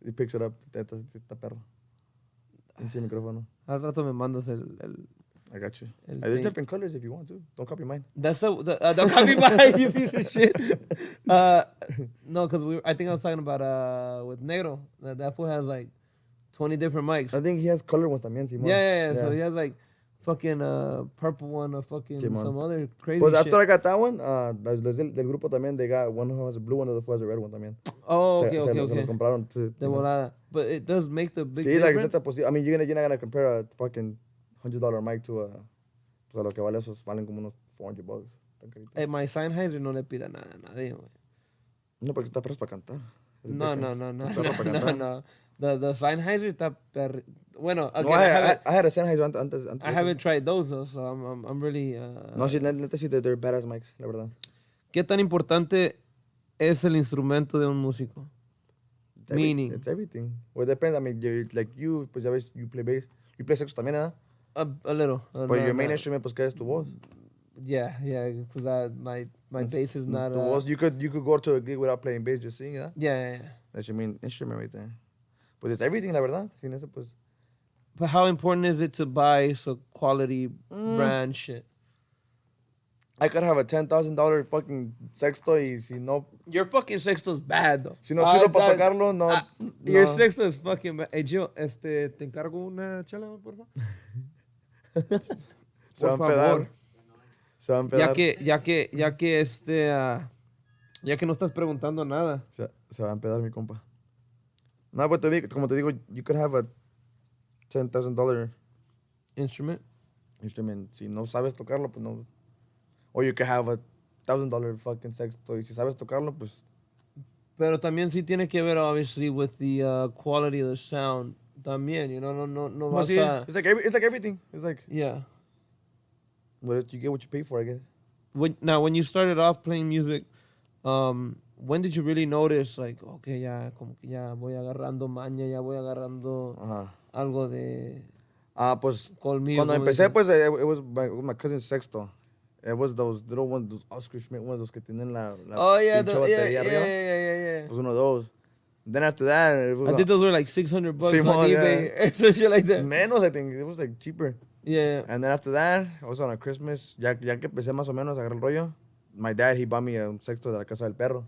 [SPEAKER 3] It picks it up. Está perro. Pinche micrófono.
[SPEAKER 2] Al rato me mandas el
[SPEAKER 3] I got you.
[SPEAKER 2] El
[SPEAKER 3] There's
[SPEAKER 2] thing.
[SPEAKER 3] different colors if you want to. Don't copy mine.
[SPEAKER 2] That's don't copy mine, you piece of shit. No, because I think I was talking about with Negro. That fool has like 20 different mics.
[SPEAKER 3] I think he has color ones también, Simón.
[SPEAKER 2] Yeah. So he has like fucking purple one, or fucking
[SPEAKER 3] Simón.
[SPEAKER 2] some other crazy
[SPEAKER 3] Pues
[SPEAKER 2] shit.
[SPEAKER 3] after I got that one, los del grupo también, they got one who has a blue one, the other who has a red one también.
[SPEAKER 2] Oh,
[SPEAKER 3] Se
[SPEAKER 2] okay.
[SPEAKER 3] los compraron.
[SPEAKER 2] De volada. But it does make the big
[SPEAKER 3] Sí, like,
[SPEAKER 2] difference.
[SPEAKER 3] neta, pues, I mean, you're not gonna compare a fucking $100 mic to a, pues, a lo que vale esos, valen como unos $400. Tan caritos.
[SPEAKER 2] My Sennheiser no le pida nada a nadie, güey.
[SPEAKER 3] No, porque tú estás preso para cantar. There's a
[SPEAKER 2] No.
[SPEAKER 3] difference. Estás preso para cantar.
[SPEAKER 2] No. The Sennheiser está bueno,
[SPEAKER 3] No,
[SPEAKER 2] again,
[SPEAKER 3] I had a Sennheiser antes.
[SPEAKER 2] I haven't tried those though, so I'm really
[SPEAKER 3] No, sí, neta, sí, they're badass mics, la verdad.
[SPEAKER 2] ¿Qué tan importante es el instrumento de un músico? Meaning.
[SPEAKER 3] It's everything. Well, it depends. I mean, like you, pues ya ves, you play bass. You play saxo también, ¿eh?
[SPEAKER 2] A little.
[SPEAKER 3] But your main instrument, pues, ¿qué es tu voz?
[SPEAKER 2] Yeah, because my bass is not.
[SPEAKER 3] Tu voz, you could go to a gig without playing bass, just sing, ¿eh?
[SPEAKER 2] Yeah.
[SPEAKER 3] That's your main instrument right there. Pues it's everything, la verdad. Sin eso, pues.
[SPEAKER 2] But how important is it to buy some quality brand shit?
[SPEAKER 3] I could have a $10,000 fucking sexto y si no,
[SPEAKER 2] Your fucking sexto's bad though.
[SPEAKER 3] si no sirve para tocarlo, no.
[SPEAKER 2] Your
[SPEAKER 3] no.
[SPEAKER 2] sexto is fucking bad. Hey, Gio, te encargo una chela, por favor.
[SPEAKER 3] Se va a
[SPEAKER 2] Por
[SPEAKER 3] empedar.
[SPEAKER 2] favor.
[SPEAKER 3] Se va a empedar.
[SPEAKER 2] Ya que Ya que no estás preguntando nada.
[SPEAKER 3] Se va a empedar mi compa. No, pues como te digo, you could have a $10,000
[SPEAKER 2] Instrument.
[SPEAKER 3] instrument. Si no sabes tocarlo, pues no. Or you could have a $1,000 fucking sexto. Y si sabes tocarlo, pues.
[SPEAKER 2] Pero también sí tiene que ver, obviously, with the quality of the sound. También, you know, no
[SPEAKER 3] Well,
[SPEAKER 2] vas
[SPEAKER 3] see,
[SPEAKER 2] a...
[SPEAKER 3] it's like everything. It's like,
[SPEAKER 2] Yeah.
[SPEAKER 3] you get what you pay for, I guess.
[SPEAKER 2] When you started off playing music, when did you really notice, like, okay, ya, como que ya voy agarrando maña, ya voy agarrando
[SPEAKER 3] Ajá.
[SPEAKER 2] algo de
[SPEAKER 3] Pues,
[SPEAKER 2] colmillo?
[SPEAKER 3] cuando
[SPEAKER 2] como
[SPEAKER 3] empecé,
[SPEAKER 2] dicen?
[SPEAKER 3] pues, it was my cousin's sexto. It was those little ones, those Oscar Schmidt ones, los que tienen la
[SPEAKER 2] Oh, yeah,
[SPEAKER 3] pinche
[SPEAKER 2] yeah,
[SPEAKER 3] batería arriba.
[SPEAKER 2] yeah.
[SPEAKER 3] Pues uno de those. Then after that, it was
[SPEAKER 2] I think those were like $600 on
[SPEAKER 3] Simón,
[SPEAKER 2] eBay or some shit like that.
[SPEAKER 3] menos, I think. It was like cheaper.
[SPEAKER 2] Yeah.
[SPEAKER 3] And then after that, I was on a Christmas. Ya que empecé más o menos a agarrar el rollo, my dad, he bought me un sexto de la casa del perro.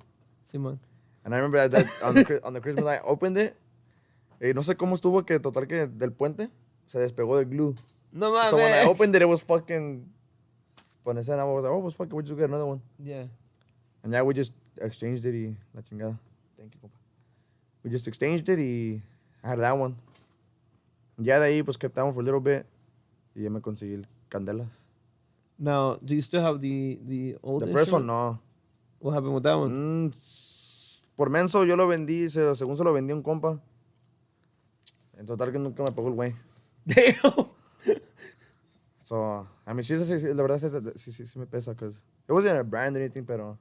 [SPEAKER 2] Simón.
[SPEAKER 3] And I remember that on the Christmas, I opened it. Y no sé cómo estuvo que total que del puente se despegó del glue.
[SPEAKER 2] No
[SPEAKER 3] So when I
[SPEAKER 2] mames.
[SPEAKER 3] opened it, it was fucking. When I said, I was like, oh, was fucking, we just get another one.
[SPEAKER 2] Yeah.
[SPEAKER 3] And yeah, we just exchanged it y la chingada. Thank you, compa. We just exchanged it y I had that one. Ya de ahí, pues kept that one for a little bit. Y ya me conseguí el Candelas.
[SPEAKER 2] Now, do you still have the old
[SPEAKER 3] The first one,
[SPEAKER 2] instrument?
[SPEAKER 3] no.
[SPEAKER 2] What happened with that one?
[SPEAKER 3] Por menso, yo lo vendí, según se lo vendí a un compa. En total que nunca me pagó el güey.
[SPEAKER 2] Damn.
[SPEAKER 3] So, I mean, sí, la verdad sí me pesa, because it wasn't a brand or anything, pero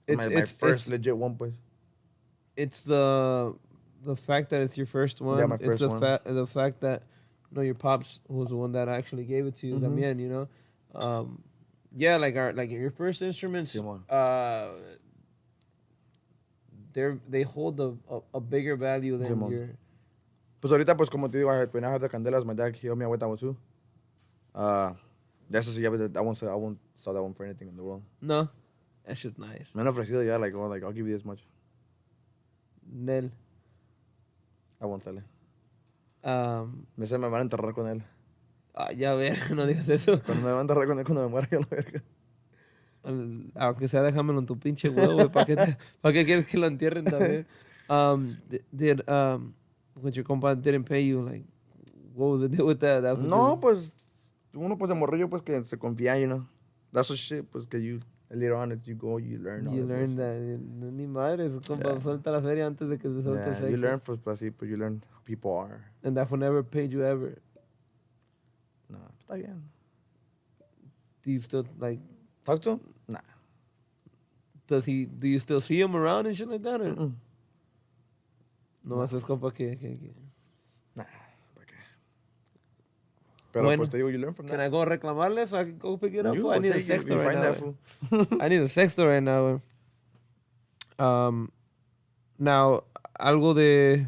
[SPEAKER 3] my first legit one, pues.
[SPEAKER 2] It's the fact that it's your first one.
[SPEAKER 3] Yeah, my
[SPEAKER 2] it's
[SPEAKER 3] first
[SPEAKER 2] the
[SPEAKER 3] one.
[SPEAKER 2] the fact that your pops was the one that actually gave it to you.
[SPEAKER 3] Mhm.
[SPEAKER 2] También, you know. Yeah, like your first instruments.
[SPEAKER 3] Simón.
[SPEAKER 2] They hold a bigger value than
[SPEAKER 3] Simón.
[SPEAKER 2] your.
[SPEAKER 3] Pues ahorita, pues como te digo, when I had the Candelas, my dad gave me with that one too. That's just, yeah, but I won't sell that one for anything in the world.
[SPEAKER 2] No, that's just nice.
[SPEAKER 3] Me han ofrecido ya, like, I'll give you this much.
[SPEAKER 2] Nel.
[SPEAKER 3] I won't sell it.
[SPEAKER 2] Me
[SPEAKER 3] Me van a enterrar con él.
[SPEAKER 2] Ya ver, no digas eso.
[SPEAKER 3] Cuando me van a enterrar con él, cuando me muera, yo la verga.
[SPEAKER 2] Aunque sea, déjamelo en tu pinche huevo, ¿para qué quieres que lo entierren también? When your compa didn't pay you, like, what was the deal with that?
[SPEAKER 3] No, pues, uno pues de morrillo, pues que se confía, you know. That's the shit, pues que later on, as you go, you learn.
[SPEAKER 2] You learn that. Ni madre, compa, suelta la feria antes de que se suelte el
[SPEAKER 3] Yeah,
[SPEAKER 2] sexo.
[SPEAKER 3] you learn, pues así, pues you learn how people are.
[SPEAKER 2] And that one never paid you ever.
[SPEAKER 3] No, está bien.
[SPEAKER 2] Do you still, like,
[SPEAKER 3] Talk to him? Nah.
[SPEAKER 2] do you still see him around and shit like that? Or?
[SPEAKER 3] Mm-mm.
[SPEAKER 2] No más es compa que.
[SPEAKER 3] Nah, ¿para qué? Pero
[SPEAKER 2] Bueno,
[SPEAKER 3] pues te digo, you learn from
[SPEAKER 2] Can
[SPEAKER 3] that.
[SPEAKER 2] I go reclamarle so I can go pick it up?
[SPEAKER 3] You
[SPEAKER 2] I
[SPEAKER 3] go
[SPEAKER 2] need a
[SPEAKER 3] take it,
[SPEAKER 2] sexto
[SPEAKER 3] you
[SPEAKER 2] right
[SPEAKER 3] find
[SPEAKER 2] now.
[SPEAKER 3] that fool.
[SPEAKER 2] I need a sexto right now. Now, algo de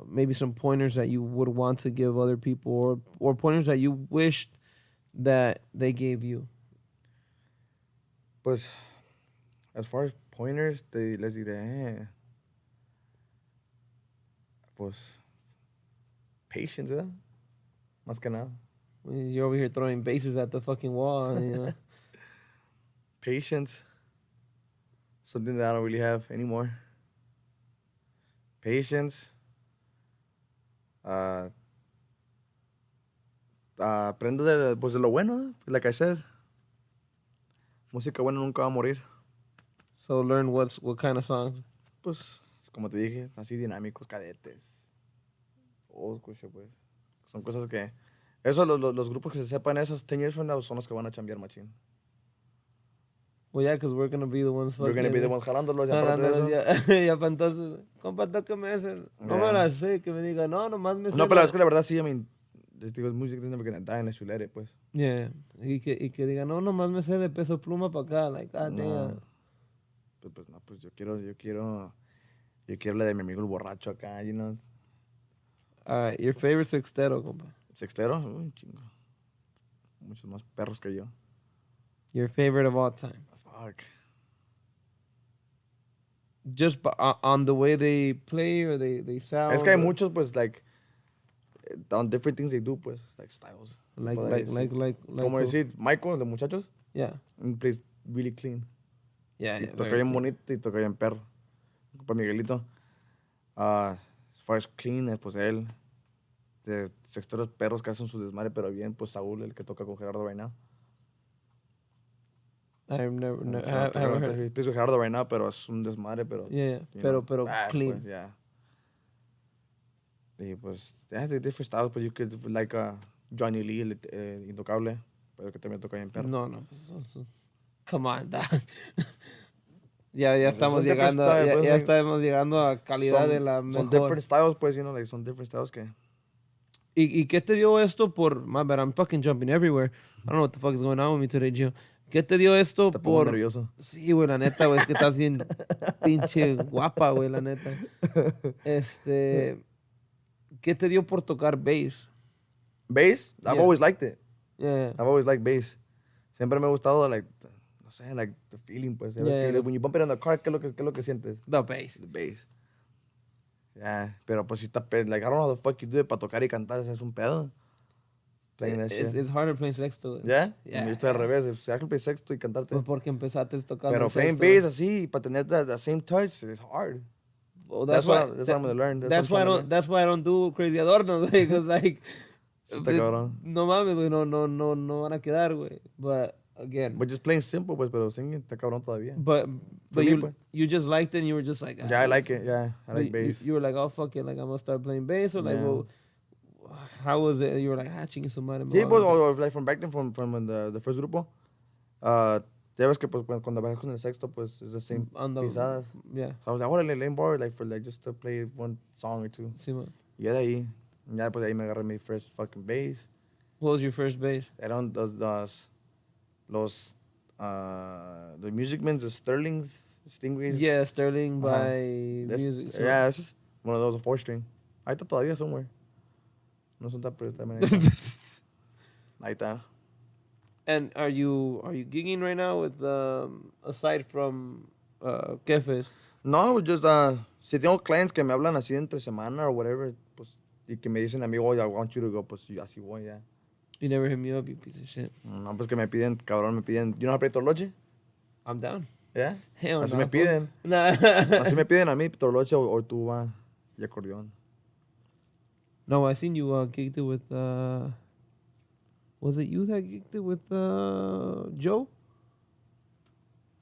[SPEAKER 2] maybe some pointers that you would want to give other people, or pointers that you wished that they gave you.
[SPEAKER 3] Pues, as far as pointers, les diré, pues, patience, ¿eh? Más que nada.
[SPEAKER 2] You're over here throwing bases at the fucking wall, you know.
[SPEAKER 3] Patience. Something that I don't really have anymore. Patience. Aprende pues de lo bueno, ¿eh? Like I said. Música buena nunca va a morir.
[SPEAKER 2] So learn what kind of songs.
[SPEAKER 3] Pues, como te dije, así dinámicos, cadetes. Escucha, pues. Son cosas que... Eso, los grupos que se sepan esos 10 years from now son los que van a chambear machín.
[SPEAKER 2] Well, yeah, because we're going to be the ones
[SPEAKER 3] We're gonna be the ones jalándolos. Y aparte de eso,
[SPEAKER 2] ya para entonces, compa, tóqueme ese. No me la sé, que me diga, no, nomás me sé.
[SPEAKER 3] no, pero es que la verdad sí, I mean, digo, music is never gonna die unless you let it, pues.
[SPEAKER 2] Yeah, y que diga, no, nomás me sé de Peso Pluma para acá, like, God damn.
[SPEAKER 3] Pues no, pues yo quiero la de mi amigo el borracho acá, you know.
[SPEAKER 2] Your favorite sextero, compa.
[SPEAKER 3] Sextero, uy, chingo. Muchos más perros que yo.
[SPEAKER 2] Your favorite of all time.
[SPEAKER 3] Fuck.
[SPEAKER 2] Just on the way they play or they sound.
[SPEAKER 3] Es que hay muchos, pues, like, on different things they do, pues, like styles.
[SPEAKER 2] Like
[SPEAKER 3] Como
[SPEAKER 2] who?
[SPEAKER 3] decir, Michael, de muchachos,
[SPEAKER 2] Yeah.
[SPEAKER 3] he plays really clean.
[SPEAKER 2] Yeah,
[SPEAKER 3] Y
[SPEAKER 2] yeah.
[SPEAKER 3] toca
[SPEAKER 2] very
[SPEAKER 3] bien
[SPEAKER 2] clean.
[SPEAKER 3] bonito y toca bien perro. Para Miguelito. As far as clean, pues él. De sexteros perros que hacen su desmadre, pero bien, pues Saúl, el que toca con Gerardo right now.
[SPEAKER 2] I've never,
[SPEAKER 3] O
[SPEAKER 2] I
[SPEAKER 3] sea,
[SPEAKER 2] haven't heard.
[SPEAKER 3] he plays with Gerardo right now, pero es un desmadre, pero...
[SPEAKER 2] Yeah,
[SPEAKER 3] you
[SPEAKER 2] pero
[SPEAKER 3] know, bad,
[SPEAKER 2] clean.
[SPEAKER 3] Pues, yeah. Y pues, yeah, de different styles, but you could, like, Johnny Lee, el intocable, pero que también toca bien perro.
[SPEAKER 2] No. Come on, dog. Ya
[SPEAKER 3] Pues,
[SPEAKER 2] estamos
[SPEAKER 3] son different
[SPEAKER 2] llegando,
[SPEAKER 3] styles, pues,
[SPEAKER 2] ya
[SPEAKER 3] like,
[SPEAKER 2] estamos llegando a calidad de la
[SPEAKER 3] son
[SPEAKER 2] mejor.
[SPEAKER 3] different styles, pues, you know, like, son different styles que...
[SPEAKER 2] ¿Y qué te dio esto por... My bad, I'm fucking jumping everywhere. I don't know what the fuck is going on with me today, Gio. ¿Qué te dio esto
[SPEAKER 3] Te pongo
[SPEAKER 2] por...
[SPEAKER 3] nervioso.
[SPEAKER 2] Sí, güey, la neta, güey, es que estás bien pinche guapa, güey, la neta. ¿Qué te dio por tocar bass?
[SPEAKER 3] Bass? I've
[SPEAKER 2] Yeah.
[SPEAKER 3] always liked it.
[SPEAKER 2] Yeah.
[SPEAKER 3] I've always liked bass. Siempre me ha gustado, like, no sé, like, the feeling, pues. ¿Sabes?
[SPEAKER 2] Yeah,
[SPEAKER 3] Que,
[SPEAKER 2] the-
[SPEAKER 3] when you bump it on the car, ¿qué es lo que sientes?
[SPEAKER 2] The bass.
[SPEAKER 3] The bass. Yeah, pero pues si está, like, I don't know how the fuck you do it para tocar y cantar, o sea, es un pedo. Playing that shit.
[SPEAKER 2] It's harder playing sexto, güey.
[SPEAKER 3] ¿Ya?
[SPEAKER 2] Yeah,
[SPEAKER 3] Yo estoy al
[SPEAKER 2] yeah.
[SPEAKER 3] revés, si hay que play sexto y cantarte.
[SPEAKER 2] Pues porque empezaste tocando
[SPEAKER 3] Pero
[SPEAKER 2] el
[SPEAKER 3] playing
[SPEAKER 2] sexto.
[SPEAKER 3] bass así, para tener that same touch, it's hard.
[SPEAKER 2] Well,
[SPEAKER 3] That's what I'm gonna learn.
[SPEAKER 2] That's why I don't do crazy adornos, güey, because like...
[SPEAKER 3] Sí está cabrón.
[SPEAKER 2] No mames, güey, no van a quedar, güey. But, again...
[SPEAKER 3] But just playing simple, pues, pero singing está cabrón todavía.
[SPEAKER 2] But
[SPEAKER 3] me, pues.
[SPEAKER 2] you just liked it and you were just like...
[SPEAKER 3] Yeah, I like it, yeah. I like
[SPEAKER 2] you,
[SPEAKER 3] bass.
[SPEAKER 2] you were like, oh, fuck it, like, I'm gonna start playing bass, or like,
[SPEAKER 3] Yeah.
[SPEAKER 2] well, how was it? You were like, chingue su madre.
[SPEAKER 3] Sí, pues, or like from back then, from the first grupo. Ya ves que, pues, cuando vas con el sexto, pues, es the same pisadas.
[SPEAKER 2] Yeah,
[SPEAKER 3] So I was like, órale, lane bar, like, for, like, just to play one song or two.
[SPEAKER 2] sí, man.
[SPEAKER 3] Y ya de ahí, pues, de ahí me agarré mi first fucking bass.
[SPEAKER 2] What was your first bass?
[SPEAKER 3] Eran the Music Men, the Sterlings, Stingrays.
[SPEAKER 2] Yeah, Sterling by
[SPEAKER 3] This-
[SPEAKER 2] Music. so-
[SPEAKER 3] Yeah, it's one of those, a 4-string. Ahí está todavía somewhere. No son tan, pero también ahí está.
[SPEAKER 2] And are you gigging right now with aside from Kefes?
[SPEAKER 3] No, just, si tengo clients que me hablan así entre semana or whatever, pues, y que me dicen a mí, oh, I want you to go, pues, yo así voy, ya.
[SPEAKER 2] You never hit me up, you piece of shit.
[SPEAKER 3] No, pues que me piden, cabrón, me piden, you know how to play torloche?
[SPEAKER 2] I'm down.
[SPEAKER 3] Yeah.
[SPEAKER 2] Hell
[SPEAKER 3] Así
[SPEAKER 2] no,
[SPEAKER 3] me
[SPEAKER 2] fool.
[SPEAKER 3] piden.
[SPEAKER 2] Nah.
[SPEAKER 3] Así me piden a mí, torloche o tuba y acordeón.
[SPEAKER 2] No, I seen you gigged it with. Was it you that gigged it with Joe?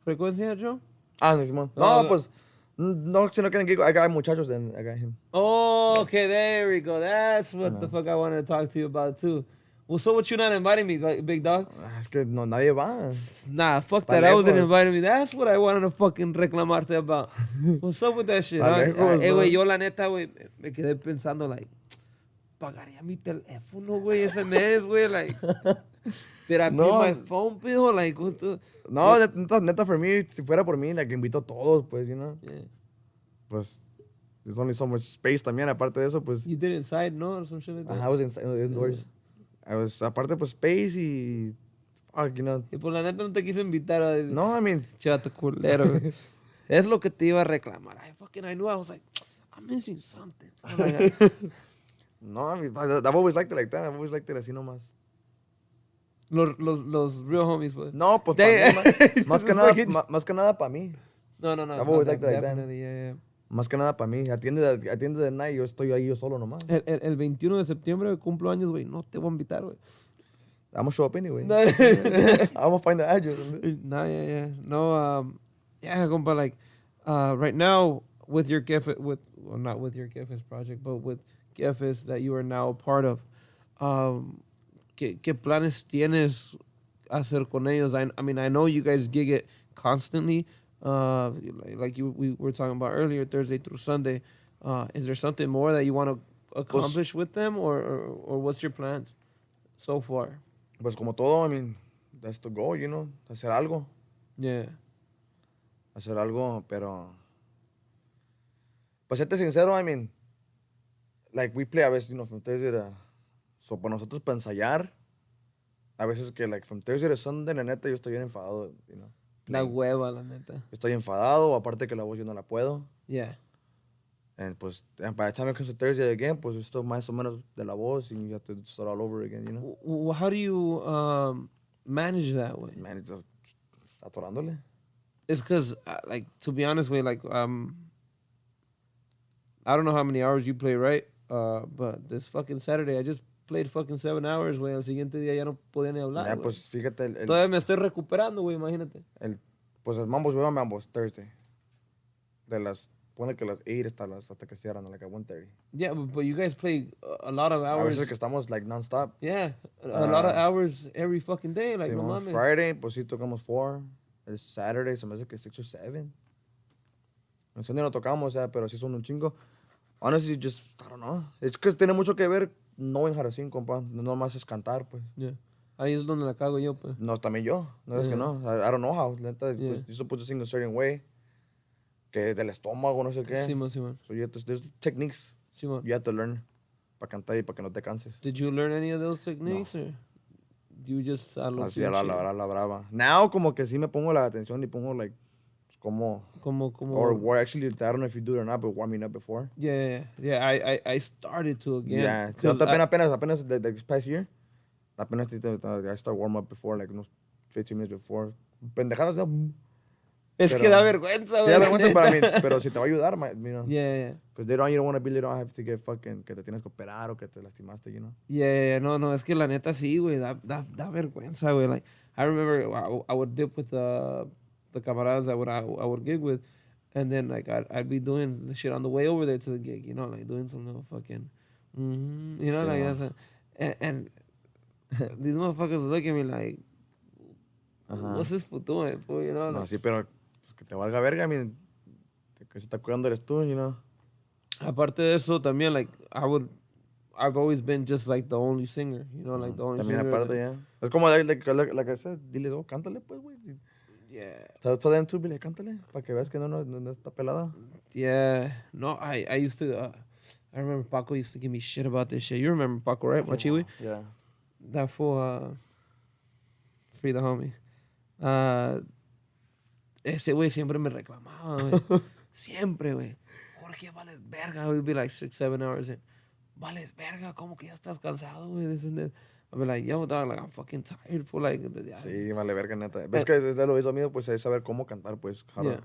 [SPEAKER 2] Frecuencia, Joe?
[SPEAKER 3] Simón.
[SPEAKER 2] Oh,
[SPEAKER 3] No, pues, no, si no quieren gig, I got muchachos, then I got him.
[SPEAKER 2] Oh, okay, there we go. That's what the
[SPEAKER 3] No.
[SPEAKER 2] fuck I wanted to talk to you about too. Well, so what you not inviting me, big dog?
[SPEAKER 3] Es que no, nadie va.
[SPEAKER 2] Nah, fuck
[SPEAKER 3] Tan
[SPEAKER 2] that. I wasn't
[SPEAKER 3] lejos.
[SPEAKER 2] inviting me. That's what I wanted to fucking reclamarte about. What's up with that shit?
[SPEAKER 3] Tan
[SPEAKER 2] Huh?
[SPEAKER 3] lejos,
[SPEAKER 2] Güey,
[SPEAKER 3] ¿no?
[SPEAKER 2] yo la neta, güey, me quedé pensando, like, pagaría mi teléfono, güey, ese mes, güey, like, did I pay
[SPEAKER 3] No.
[SPEAKER 2] my phone bill? Like, what the...
[SPEAKER 3] No, neta, for me, si fuera por mí, like, invito a todos, pues, you know.
[SPEAKER 2] Yeah.
[SPEAKER 3] Pues, there's only so much space también, aparte de eso, pues.
[SPEAKER 2] You did it inside, no? Or some shit like that?
[SPEAKER 3] I was indoors. I was, aparte, pues, space y, fuck, you know.
[SPEAKER 2] Y por la neta no te quise invitar a decir,
[SPEAKER 3] No, I mean,
[SPEAKER 2] chato culero, güey. Es lo que te iba a reclamar. I knew, I was like, I'm missing something. Oh my God.
[SPEAKER 3] no, I mean, I've always liked it like that. I've always liked it así nomás.
[SPEAKER 2] Los real homies, pues.
[SPEAKER 3] No, pues,
[SPEAKER 2] They-
[SPEAKER 3] para mí,
[SPEAKER 2] Fucking-
[SPEAKER 3] más que nada para mí.
[SPEAKER 2] No.
[SPEAKER 3] I've always liked it like that.
[SPEAKER 2] Definitely, yeah.
[SPEAKER 3] Más que nada para mí. Atiende de night, yo estoy ahí yo solo nomás.
[SPEAKER 2] El 21 de septiembre cumplo años, güey. No te voy a invitar, güey.
[SPEAKER 3] I'm gonna show up anyway.
[SPEAKER 2] No.
[SPEAKER 3] I'm gonna find the address.
[SPEAKER 2] No, yeah. No, yeah, compa, like, right now, with your Gefes, well, not with your Gefes project, but with Gefes that you are now a part of, ¿qué planes tienes hacer con ellos? I mean, I know you guys gig it constantly, like we were talking about earlier, Thursday through Sunday. Is there something more that you want to accomplish with them, or what's your plans so far?
[SPEAKER 3] Pues como todo, I mean, that's the goal, you know, hacer algo.
[SPEAKER 2] Yeah.
[SPEAKER 3] Hacer algo, pero... Pues, serte sincero, I mean, like, we play a veces, you know, from Thursday to... So, para nosotros, para ensayar, a veces que, like, from Thursday to Sunday, la neta, yo estoy bien enfadado, you know.
[SPEAKER 2] La hueva, la neta.
[SPEAKER 3] Estoy enfadado, aparte que la voz yo no la puedo.
[SPEAKER 2] Yeah.
[SPEAKER 3] And, pues, by the time it comes to Thursday again, pues, esto más o menos de la voz, and you have to start all over again, you know.
[SPEAKER 2] How do you manage that way?
[SPEAKER 3] Man, just atorándole.
[SPEAKER 2] It's because, like, to be honest, way like, I don't know how many hours you play, right? But this fucking Saturday, I just played fucking 7 hours, güey. Al siguiente día ya no podía ni hablar, güey.
[SPEAKER 3] Pues fíjate,
[SPEAKER 2] Todavía me estoy recuperando, güey, imagínate.
[SPEAKER 3] Pues el Mambos, yo a Mambos Thursday. Pone que las 8 hasta que cierran, like at 1:30.
[SPEAKER 2] Yeah, but you guys play a lot of
[SPEAKER 3] A
[SPEAKER 2] hours.
[SPEAKER 3] veces que estamos like non-stop.
[SPEAKER 2] Yeah, a lot of hours every fucking day, like, no mames.
[SPEAKER 3] Friday, pues sí tocamos 4. El Saturday se me hace que 6 or 7. El Sunday no tocamos, pero sí son un chingo. Honestly, just, I don't know. Es que tiene mucho que ver knowing how to sing, compa. No nomás es cantar, pues.
[SPEAKER 2] Yeah. Ahí es donde la cago yo, pues.
[SPEAKER 3] No, también yo. No es que no. I don't know how. Neta, pues, you're supposed to sing a certain way. Que del estómago, no sé qué.
[SPEAKER 2] Sí, man, sí, man.
[SPEAKER 3] So there's techniques
[SPEAKER 2] Sí, man.
[SPEAKER 3] you have to learn para cantar y para que no te canses.
[SPEAKER 2] Did you learn any of those techniques? No. Or you just
[SPEAKER 3] Así a la brava. Now, como que sí me pongo la atención y pongo, like, como... Or actually, I don't know if you do it or not, but warming up before.
[SPEAKER 2] Yeah. I started to again.
[SPEAKER 3] Yeah. Yo apenas this past year, apenas I start warm up before, like, unos 15 minutes before. Pendejadas, no.
[SPEAKER 2] Es que da vergüenza, güey.
[SPEAKER 3] Sí, da vergüenza para mí, pero si te va a ayudar, you know.
[SPEAKER 2] Yeah.
[SPEAKER 3] Because you don't want to be, you don't have to get fucking, que te tienes que operar o que te lastimaste, you know.
[SPEAKER 2] Yeah, no, es que la neta sí, güey, da vergüenza, güey. Like, I remember I would dip with the camaradas I would gig with, and then, like, I'd be doing the shit on the way over there to the gig, you know, like, doing some little fucking, you know, like, that's and these motherfuckers look at me like, what's this for doing, fool, you know?
[SPEAKER 3] No,
[SPEAKER 2] like,
[SPEAKER 3] sí, pero que te valga verga, I mean, que se está cuidando eres tú, you know.
[SPEAKER 2] Aparte de eso, también, like, I've always been just, like, the only singer, you know, like, the only
[SPEAKER 3] también
[SPEAKER 2] singer.
[SPEAKER 3] Aparte, ya. Es como, like I said, dile, cántale, pues, güey.
[SPEAKER 2] Yeah.
[SPEAKER 3] Tell them too, Billy, cántale, para que veas que no está pelada.
[SPEAKER 2] Yeah. No, I used to, I remember Paco used to give me shit about this shit. You remember Paco, right? Machiwi?
[SPEAKER 3] Yeah.
[SPEAKER 2] That fool, Free the Homie. Ese güey siempre me reclamaba, güey. Siempre, güey. Jorge, vales verga. We'd be like 6-7 hours in. Vales verga, ¿cómo que ya estás cansado, güey? This and that. I'd be like, yo, dog, like, I'm fucking tired, fool. Like,
[SPEAKER 3] sí, vale verga, neta. Ves que es lo mío, pues, es saber cómo cantar, pues.
[SPEAKER 2] Yeah.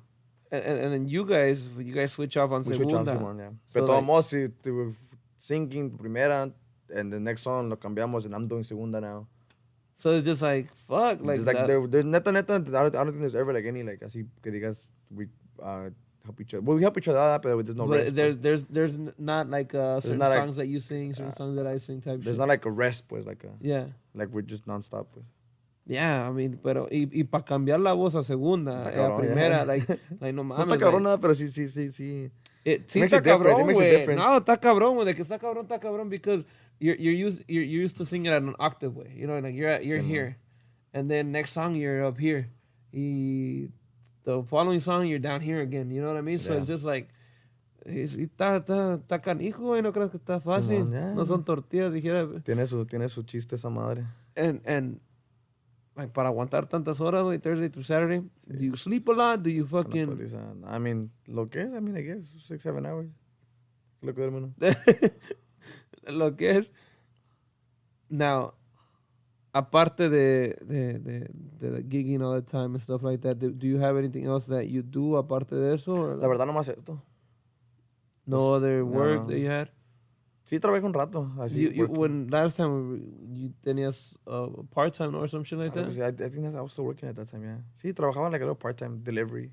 [SPEAKER 2] And then you guys switch off on segunda. Switch off,
[SPEAKER 3] yeah. Pero todos modos, si te were singing primera, and the next song lo cambiamos, and I'm doing segunda now.
[SPEAKER 2] So it's just like, fuck. Like,
[SPEAKER 3] just like there's neta, I don't think there's ever like any, like, así que digas, we help each other. Well, we help each other out, but there's no rest.
[SPEAKER 2] There's not like certain
[SPEAKER 3] not
[SPEAKER 2] songs that you sing, certain songs that I sing type
[SPEAKER 3] There's
[SPEAKER 2] shit.
[SPEAKER 3] not like a rest, pues, like a...
[SPEAKER 2] Yeah.
[SPEAKER 3] Like we're just non-stop, pues.
[SPEAKER 2] Yeah, I mean, pero, y para cambiar la voz a segunda, a primera, like, no mames.
[SPEAKER 3] No está cabrón nada, pero sí.
[SPEAKER 2] Sí está cabrón, güey. No, está cabrón, güey. De que está cabrón, because you're used to singing at an octave, way. You know, like you're here, and then next song you're up here, y the following song you're down here again. You know what I mean? So it's just like, está canijo, güey. No creas que está fácil. No son tortillas, dijera.
[SPEAKER 3] Tiene su chiste esa madre.
[SPEAKER 2] And like, para aguantar tantas horas, güey, Thursday through Saturday, do you sleep a lot? Do you fucking...
[SPEAKER 3] I mean, lo que es, I guess, 6-7 hours. Lo que duerme uno.
[SPEAKER 2] Lo que es. Now, aparte de gigging all the time and stuff like that, do you have anything else that you do aparte de eso? Or
[SPEAKER 3] la verdad, nomás esto.
[SPEAKER 2] No other work that you had?
[SPEAKER 3] Sí, trabajé un rato. Así,
[SPEAKER 2] when last time you tenías part-time or some shit like that?
[SPEAKER 3] I think I was still working at that time, yeah. Sí, trabajaba like a little part-time delivery.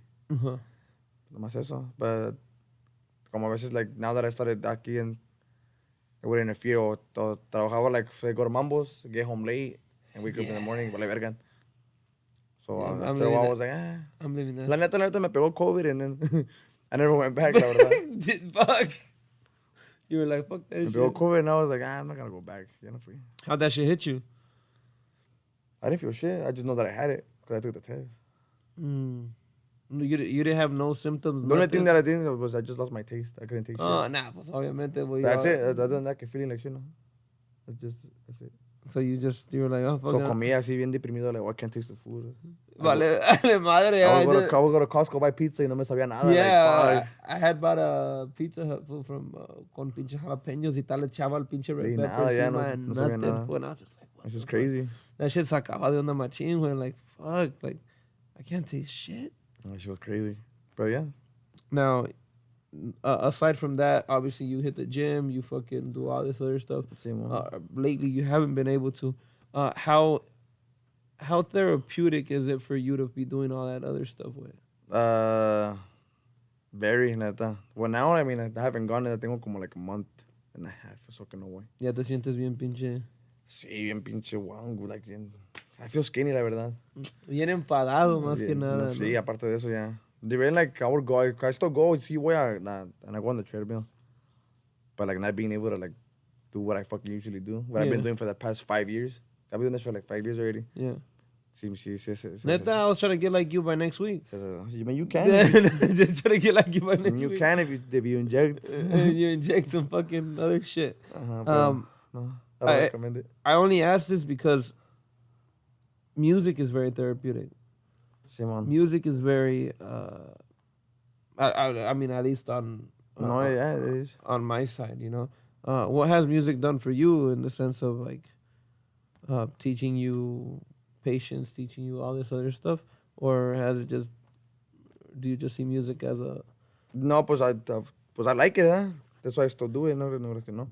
[SPEAKER 3] Nomás eso. But como a veces, like, now that I started aquí I would interfere. O trabajaba, like, go to Mambos, get home late, and wake up in the morning, vale verga. So after a while, I was like,
[SPEAKER 2] I'm living that.
[SPEAKER 3] La neta me pegó COVID, and then I never went back, la verdad.
[SPEAKER 2] Fuck. You were like, fuck that shit.
[SPEAKER 3] Me pegó COVID, and I was like, I'm not gonna go back. Ya no fui.
[SPEAKER 2] How'd that shit hit you?
[SPEAKER 3] I didn't feel shit. I just know that I had it because I took the test.
[SPEAKER 2] You didn't have no symptoms?
[SPEAKER 3] The only thing that I did was I just lost my taste. I couldn't taste shit.
[SPEAKER 2] Oh, nah, pues obviamente. Well,
[SPEAKER 3] that's it. Other than that, feeling like shit, no. That's it.
[SPEAKER 2] So you were like, oh, fuck.
[SPEAKER 3] So comía así bien deprimido, like, I can't taste the food.
[SPEAKER 2] Vale madre.
[SPEAKER 3] I would go to Costco, buy pizza, y no me sabía nada.
[SPEAKER 2] Yeah,
[SPEAKER 3] like,
[SPEAKER 2] I had bought a Pizza Hut food from, con pinche jalapeños y tal, le echaba el pinche red pepper encima and nothing. Well, I was just like,
[SPEAKER 3] it's just crazy.
[SPEAKER 2] That shit sacaba de onda machín, güey. Like, fuck, like, I can't taste shit.
[SPEAKER 3] She was crazy. But yeah.
[SPEAKER 2] Now, aside from that, obviously you hit the gym, you fucking do all this other stuff.
[SPEAKER 3] Same one.
[SPEAKER 2] Lately, you haven't been able to. How therapeutic is it for you to be doing all that other stuff with?
[SPEAKER 3] Very, neta. Well, now, I mean, I haven't gone. I tengo como like a month and a half, so que no voy.
[SPEAKER 2] Ya te sientes bien pinche.
[SPEAKER 3] Sí, bien pinche guango, like, I feel skinny, la verdad.
[SPEAKER 2] Bien enfadado, más que
[SPEAKER 3] Bien,
[SPEAKER 2] nada.
[SPEAKER 3] no, sí,
[SPEAKER 2] ¿no?
[SPEAKER 3] aparte de eso, ya. Even like, I would go, I still go, sí voy and I go on the treadmill. But like, not being able to like, do what I fucking usually do. What I've been doing for the past 5 years. I've been doing this for like 5 years already.
[SPEAKER 2] Yeah.
[SPEAKER 3] Sí.
[SPEAKER 2] Neta, I was trying to get like you by next week.
[SPEAKER 3] You mean you can?
[SPEAKER 2] Just trying to get like you by next
[SPEAKER 3] You
[SPEAKER 2] week.
[SPEAKER 3] can if you inject.
[SPEAKER 2] You inject some fucking other shit.
[SPEAKER 3] No, I don't recommend it.
[SPEAKER 2] I only ask this because music is very therapeutic.
[SPEAKER 3] Simon.
[SPEAKER 2] Music is very, I mean, at least on
[SPEAKER 3] No, yeah, it is.
[SPEAKER 2] on my side, you know. What has music done for you in the sense of like teaching you patience, teaching you all this other stuff, or has it just? Do you just see music as a?
[SPEAKER 3] No, pues I like it, huh? That's why I still do it. No, que no.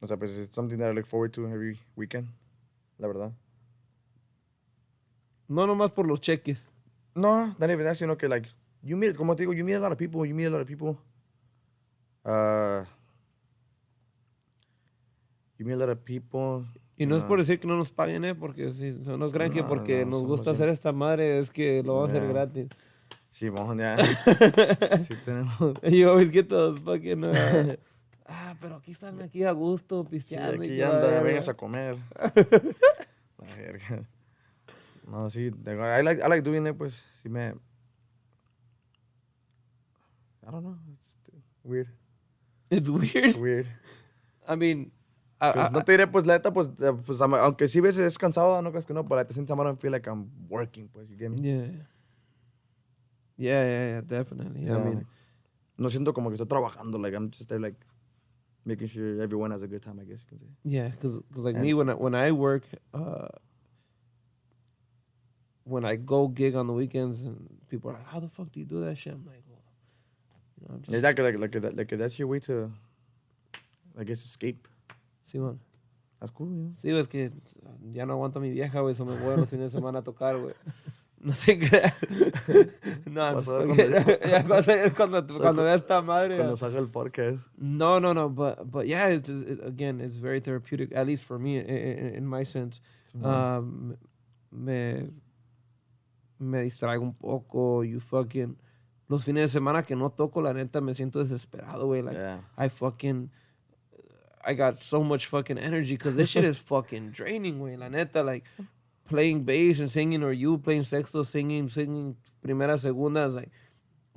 [SPEAKER 3] O sea, pues it's something that I look forward to every weekend. La verdad.
[SPEAKER 2] No nomás por los cheques.
[SPEAKER 3] No, not even that, sino que like you meet, como te digo, you meet a lot of people. You meet a lot of people.
[SPEAKER 2] Y no es por decir que no nos paguen, porque si no crean que
[SPEAKER 3] No,
[SPEAKER 2] porque
[SPEAKER 3] no,
[SPEAKER 2] nos
[SPEAKER 3] somos
[SPEAKER 2] gusta
[SPEAKER 3] bien.
[SPEAKER 2] hacer esta madre es que lo vamos a hacer
[SPEAKER 3] Yeah.
[SPEAKER 2] gratis.
[SPEAKER 3] Sí, vamos, ya. Sí tenemos.
[SPEAKER 2] You always get those fucking. Pero aquí están aquí a gusto,
[SPEAKER 3] Sí,
[SPEAKER 2] pisteando.
[SPEAKER 3] aquí
[SPEAKER 2] y que
[SPEAKER 3] anda,
[SPEAKER 2] la verga.
[SPEAKER 3] vengas a comer. La verga. No, sí, I like doing it, pues, sí me... I don't know, it's weird.
[SPEAKER 2] It's weird.
[SPEAKER 3] Weird.
[SPEAKER 2] I mean,
[SPEAKER 3] Pues no te diré, pues, la neta, pues, aunque sí veces es cansado, no creas que no, but at the same time I don't feel like I'm working, pues, you get me?
[SPEAKER 2] Yeah, definitely.
[SPEAKER 3] Yeah.
[SPEAKER 2] I mean,
[SPEAKER 3] No siento como que estoy trabajando, like, I'm just there, like, making sure everyone has a good time, I guess you can say.
[SPEAKER 2] yeah, because like
[SPEAKER 3] And-
[SPEAKER 2] me, when I work, when I go gig on the weekends, and people are like, "How the fuck do you do that shit?" I'm like, well, you know, I'm just
[SPEAKER 3] Is that like that's your way to, I guess, escape?
[SPEAKER 2] sí, man.
[SPEAKER 3] That's cool, you know?
[SPEAKER 2] Sí, es que ya no aguanto a mi vieja, güey, so me voy los fines de semana a tocar, güey. No te creas. No,
[SPEAKER 3] Vas a ver
[SPEAKER 2] ya vas a ver cuando vea esta madre.
[SPEAKER 3] Cuando salga el podcast.
[SPEAKER 2] No, but yeah, again, it's very therapeutic, at least for me, in my sense. Me distraigo un poco, los fines de semana que no toco, la neta, me siento desesperado, güey. Like,
[SPEAKER 3] Yeah.
[SPEAKER 2] I got so much fucking energy, because this shit is fucking draining, güey. La neta, like, playing bass and singing, or you playing sexto, singing primera, segunda, is like,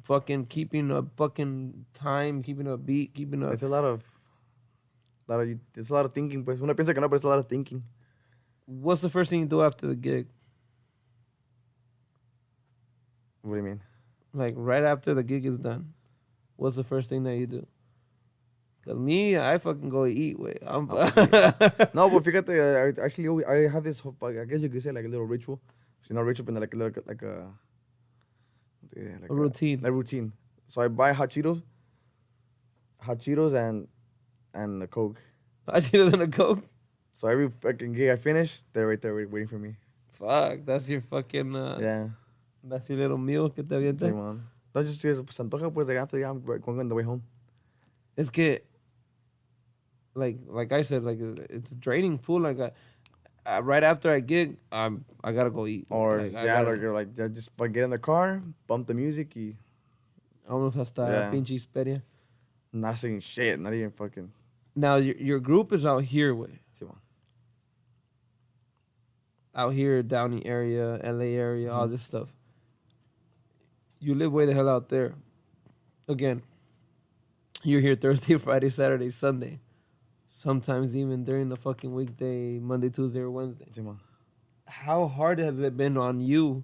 [SPEAKER 2] fucking keeping a fucking time, keeping a beat, keeping a...
[SPEAKER 3] It's a lot of thinking, pues. Uno piensa que no, pero it's a lot of thinking.
[SPEAKER 2] What's the first thing you do after the gig?
[SPEAKER 3] What do you mean?
[SPEAKER 2] Like, right after the gig is done, what's the first thing that you do? Because me, I fucking go eat, güey.
[SPEAKER 3] No, but fíjate, I have this, I guess you could say, like a little ritual. So, ritual, but like a
[SPEAKER 2] routine.
[SPEAKER 3] A routine. So I buy hot Cheetos and a Coke.
[SPEAKER 2] Hot Cheetos and a Coke?
[SPEAKER 3] So every fucking gig I finish, they're right there waiting for me.
[SPEAKER 2] Fuck, that's your fucking...
[SPEAKER 3] Yeah.
[SPEAKER 2] That's your little meal que te avientas.
[SPEAKER 3] Sí, man. Don't just se antoja, pues, like after I'm going on the way home.
[SPEAKER 2] Es que, like I said, like, it's draining food. Like, right after I gig, I gotta go eat.
[SPEAKER 3] Or,
[SPEAKER 2] like,
[SPEAKER 3] I just get in the car, bump the music, y
[SPEAKER 2] Almost hasta
[SPEAKER 3] Yeah.
[SPEAKER 2] pinche Xperia.
[SPEAKER 3] not singing shit, not even fucking.
[SPEAKER 2] Now, your group is out here, way.
[SPEAKER 3] Sí, man.
[SPEAKER 2] Out here, Downey area, LA area, all this stuff. You live way the hell out there. Again, you're here Thursday, Friday, Saturday, Sunday. Sometimes even during the fucking weekday, Monday, Tuesday, or Wednesday.
[SPEAKER 3] Sí, man.
[SPEAKER 2] How hard has it been on you,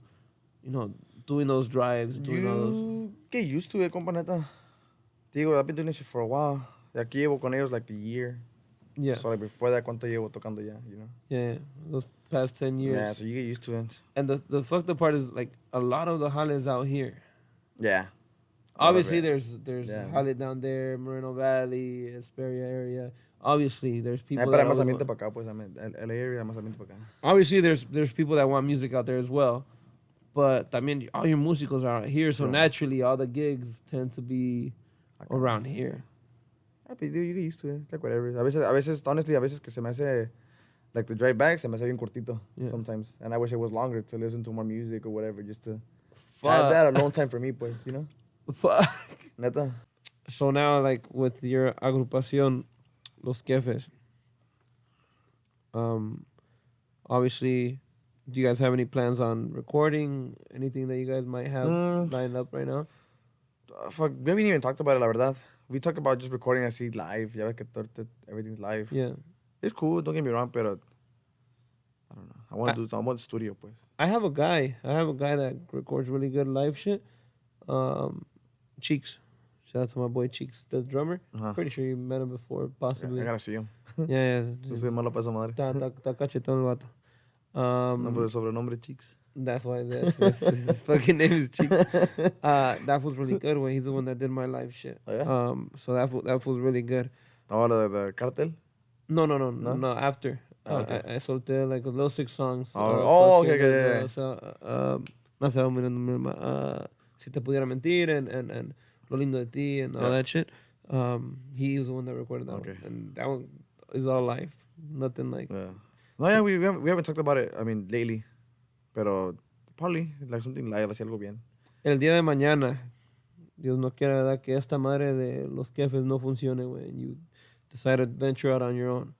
[SPEAKER 2] doing those drives, doing all those...
[SPEAKER 3] You get used to it, compa, neta. Digo, I've been doing this shit for a while. Aquí llevo con ellos like a year.
[SPEAKER 2] Yeah.
[SPEAKER 3] So like before that, ¿cuánto llevo tocando ya? You know.
[SPEAKER 2] Yeah, those past 10 years.
[SPEAKER 3] Yeah. So you get used to it.
[SPEAKER 2] And the fucked up part is like a lot of the jales out here.
[SPEAKER 3] Yeah.
[SPEAKER 2] Obviously,
[SPEAKER 3] it.
[SPEAKER 2] there's
[SPEAKER 3] Yeah.
[SPEAKER 2] jale down there, Moreno Valley, Hesperia area. Obviously, there's people.
[SPEAKER 3] Pero
[SPEAKER 2] that
[SPEAKER 3] hay más
[SPEAKER 2] always
[SPEAKER 3] ambiente
[SPEAKER 2] want-
[SPEAKER 3] para acá, pues. LA area, más ambiente para acá.
[SPEAKER 2] Obviously, there's people that want music out there as well. But también all your músicos are out here, so
[SPEAKER 3] Sure.
[SPEAKER 2] naturally all the gigs tend to be
[SPEAKER 3] Acá.
[SPEAKER 2] around here.
[SPEAKER 3] Yeah, but you get used to it. It's like whatever. A veces, honestly, a veces que se me hace, like the drive back, se me hace bien cortito
[SPEAKER 2] Yeah.
[SPEAKER 3] sometimes. And I wish it was longer to listen to more music or whatever, just to have
[SPEAKER 2] Fuck.
[SPEAKER 3] that alone time for me, pues, you know?
[SPEAKER 2] Fuck.
[SPEAKER 3] Neta.
[SPEAKER 2] So now, like with your agrupación, Los Kefes, obviously, do you guys have any plans on recording? Anything that you guys might have lined up right now?
[SPEAKER 3] Fuck, we haven't even talked about it, la verdad. We talk about just recording así live. Ya ves que everything's live.
[SPEAKER 2] Yeah.
[SPEAKER 3] It's cool, don't get me wrong, pero I don't know. I want studio, pues.
[SPEAKER 2] I have a guy that records really good live shit. Cheeks. Shout out to my boy Cheeks, the drummer.
[SPEAKER 3] Uh-huh.
[SPEAKER 2] Pretty sure you met him before, possibly.
[SPEAKER 3] I gotta see him.
[SPEAKER 2] Yeah.
[SPEAKER 3] Yo soy malo para esa madre.
[SPEAKER 2] Está cachetón el vato.
[SPEAKER 3] No, por el sobrenombre, Cheeks.
[SPEAKER 2] That's why his fucking name is Cheeks. That was really good when he's the one that did my live shit.
[SPEAKER 3] Oh, yeah?
[SPEAKER 2] So that was really good.
[SPEAKER 3] Oh, the cartel?
[SPEAKER 2] No,
[SPEAKER 3] No?
[SPEAKER 2] after.
[SPEAKER 3] Okay.
[SPEAKER 2] I solté like little 6 songs.
[SPEAKER 3] Okay, yeah.
[SPEAKER 2] No sé, mirando, Si te pudiera mentir and Lo lindo de ti and all that shit. He was the one that recorded that
[SPEAKER 3] Okay.
[SPEAKER 2] one. And that one is all live. Nothing like...
[SPEAKER 3] Yeah. No, yeah, we haven't talked about it, I mean, lately. Pero probably, like something live, así algo bien.
[SPEAKER 2] El día de mañana, Dios no quiera, ¿verdad? Que esta madre de los Kefes no funcione, güey. And you decide to venture out on your own.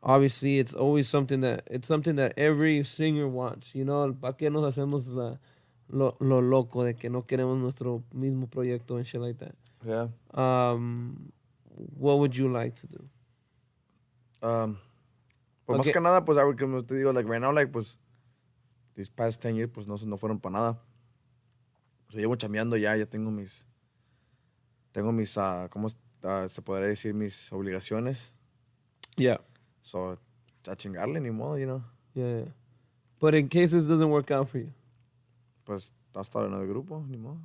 [SPEAKER 2] Obviously, it's always something that every singer wants, you know. ¿Para qué nos hacemos lo loco de que no queremos nuestro mismo proyecto and shit like that?
[SPEAKER 3] Yeah.
[SPEAKER 2] What would you like to do?
[SPEAKER 3] Pues
[SPEAKER 2] Okay.
[SPEAKER 3] más que nada, pues, como te digo, like right now, like, pues, these past 10 years, pues, no fueron para nada. Pues, llevo chambeando ya tengo mis, ¿cómo se podría decir? Mis obligaciones.
[SPEAKER 2] Yeah.
[SPEAKER 3] So, a chingarle, ni modo, you know.
[SPEAKER 2] Yeah. But in case this doesn't work out for you,
[SPEAKER 3] Pues, hasta en el grupo, ni modo.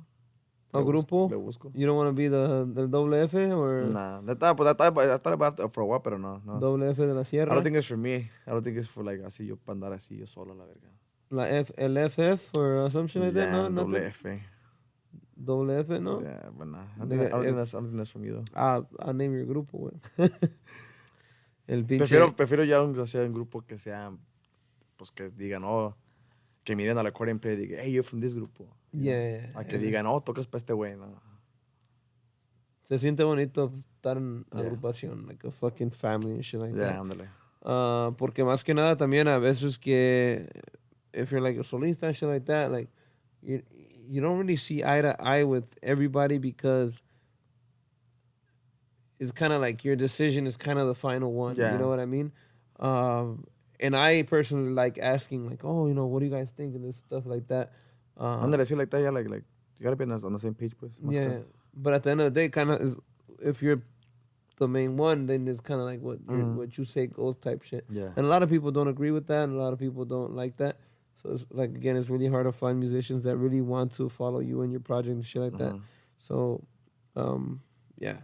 [SPEAKER 2] ¿a grupo?
[SPEAKER 3] Le busco.
[SPEAKER 2] You don't want to be the doble F or
[SPEAKER 3] Nah, I thought about it for a while, pero no.
[SPEAKER 2] doble F de la
[SPEAKER 3] I
[SPEAKER 2] sierra?
[SPEAKER 3] don't think it's for me. I don't think it's for, like, así yo, para andar así yo solo, la verga.
[SPEAKER 2] El FF or something like that? No,
[SPEAKER 3] doble
[SPEAKER 2] nothing?
[SPEAKER 3] F.
[SPEAKER 2] Doble F, no?
[SPEAKER 3] Yeah, but nah. I
[SPEAKER 2] Diga,
[SPEAKER 3] don't think that's from you, though.
[SPEAKER 2] I'll name your grupo, güey. El pinche...
[SPEAKER 3] Prefiero ya un grupo que sea, pues que digan, oh, que miren al accordion player y digan, hey, you're from this grupo.
[SPEAKER 2] Yeah.
[SPEAKER 3] A que digan, oh, tocas para este güey, no.
[SPEAKER 2] Se siente bonito estar en agrupación, like a fucking family and shit like
[SPEAKER 3] Yeah,
[SPEAKER 2] that.
[SPEAKER 3] ándale.
[SPEAKER 2] Porque más que nada también a veces que if you're like a solista and shit like that, like you don't really see eye to eye with everybody because it's kind of like your decision is kind of the final one.
[SPEAKER 3] Yeah.
[SPEAKER 2] You know what I mean? And I personally like asking like, oh, you know, what do you guys think and this stuff like that.
[SPEAKER 3] Ándale, sí, like that, yeah, like, you gotta be on the same page, pues. más
[SPEAKER 2] Yeah,
[SPEAKER 3] cosas.
[SPEAKER 2] but at the end of the day, kind of is if you're the main one, then it's kind of like what you say goes type shit.
[SPEAKER 3] Yeah.
[SPEAKER 2] And a lot of people don't agree with that, and a lot of people don't like that. So it's like again, it's really hard to find musicians that really want to follow you in your project and shit like that. So, yeah.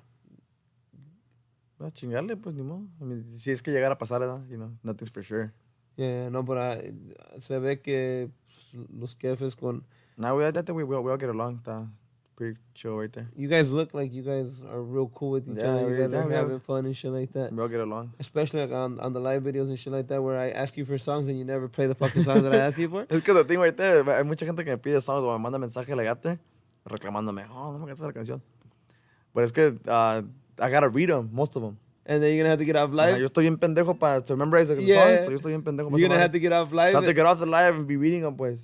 [SPEAKER 3] No, chingarle, pues, ni modo. I mean, si es que llegara a pasar, ¿verdad? You know, nothing's for sure.
[SPEAKER 2] Yeah, no, but se ve que los Kefes con...
[SPEAKER 3] Nah, I think we all get along. Está pretty chill right there.
[SPEAKER 2] You guys look like you guys are real cool with each
[SPEAKER 3] Yeah,
[SPEAKER 2] other. You guys are
[SPEAKER 3] we
[SPEAKER 2] having
[SPEAKER 3] are.
[SPEAKER 2] fun and shit like that.
[SPEAKER 3] We all get along.
[SPEAKER 2] Especially like on the live videos and shit like that where I ask you for songs and you never play the fucking songs that I ask you for.
[SPEAKER 3] Es que the thing right there, hay mucha gente que me pide songs o me manda mensaje like after, reclamándome, oh, no me cantas la canción. Pero es que I gotta read them, most of them.
[SPEAKER 2] And then you're gonna have to get off live.
[SPEAKER 3] Yo estoy bien pendejo to memorize the
[SPEAKER 2] Yeah.
[SPEAKER 3] songs. Yo estoy bien pendejo.
[SPEAKER 2] You're gonna have to get off live.
[SPEAKER 3] So I have to get off the live and be reading them, pues.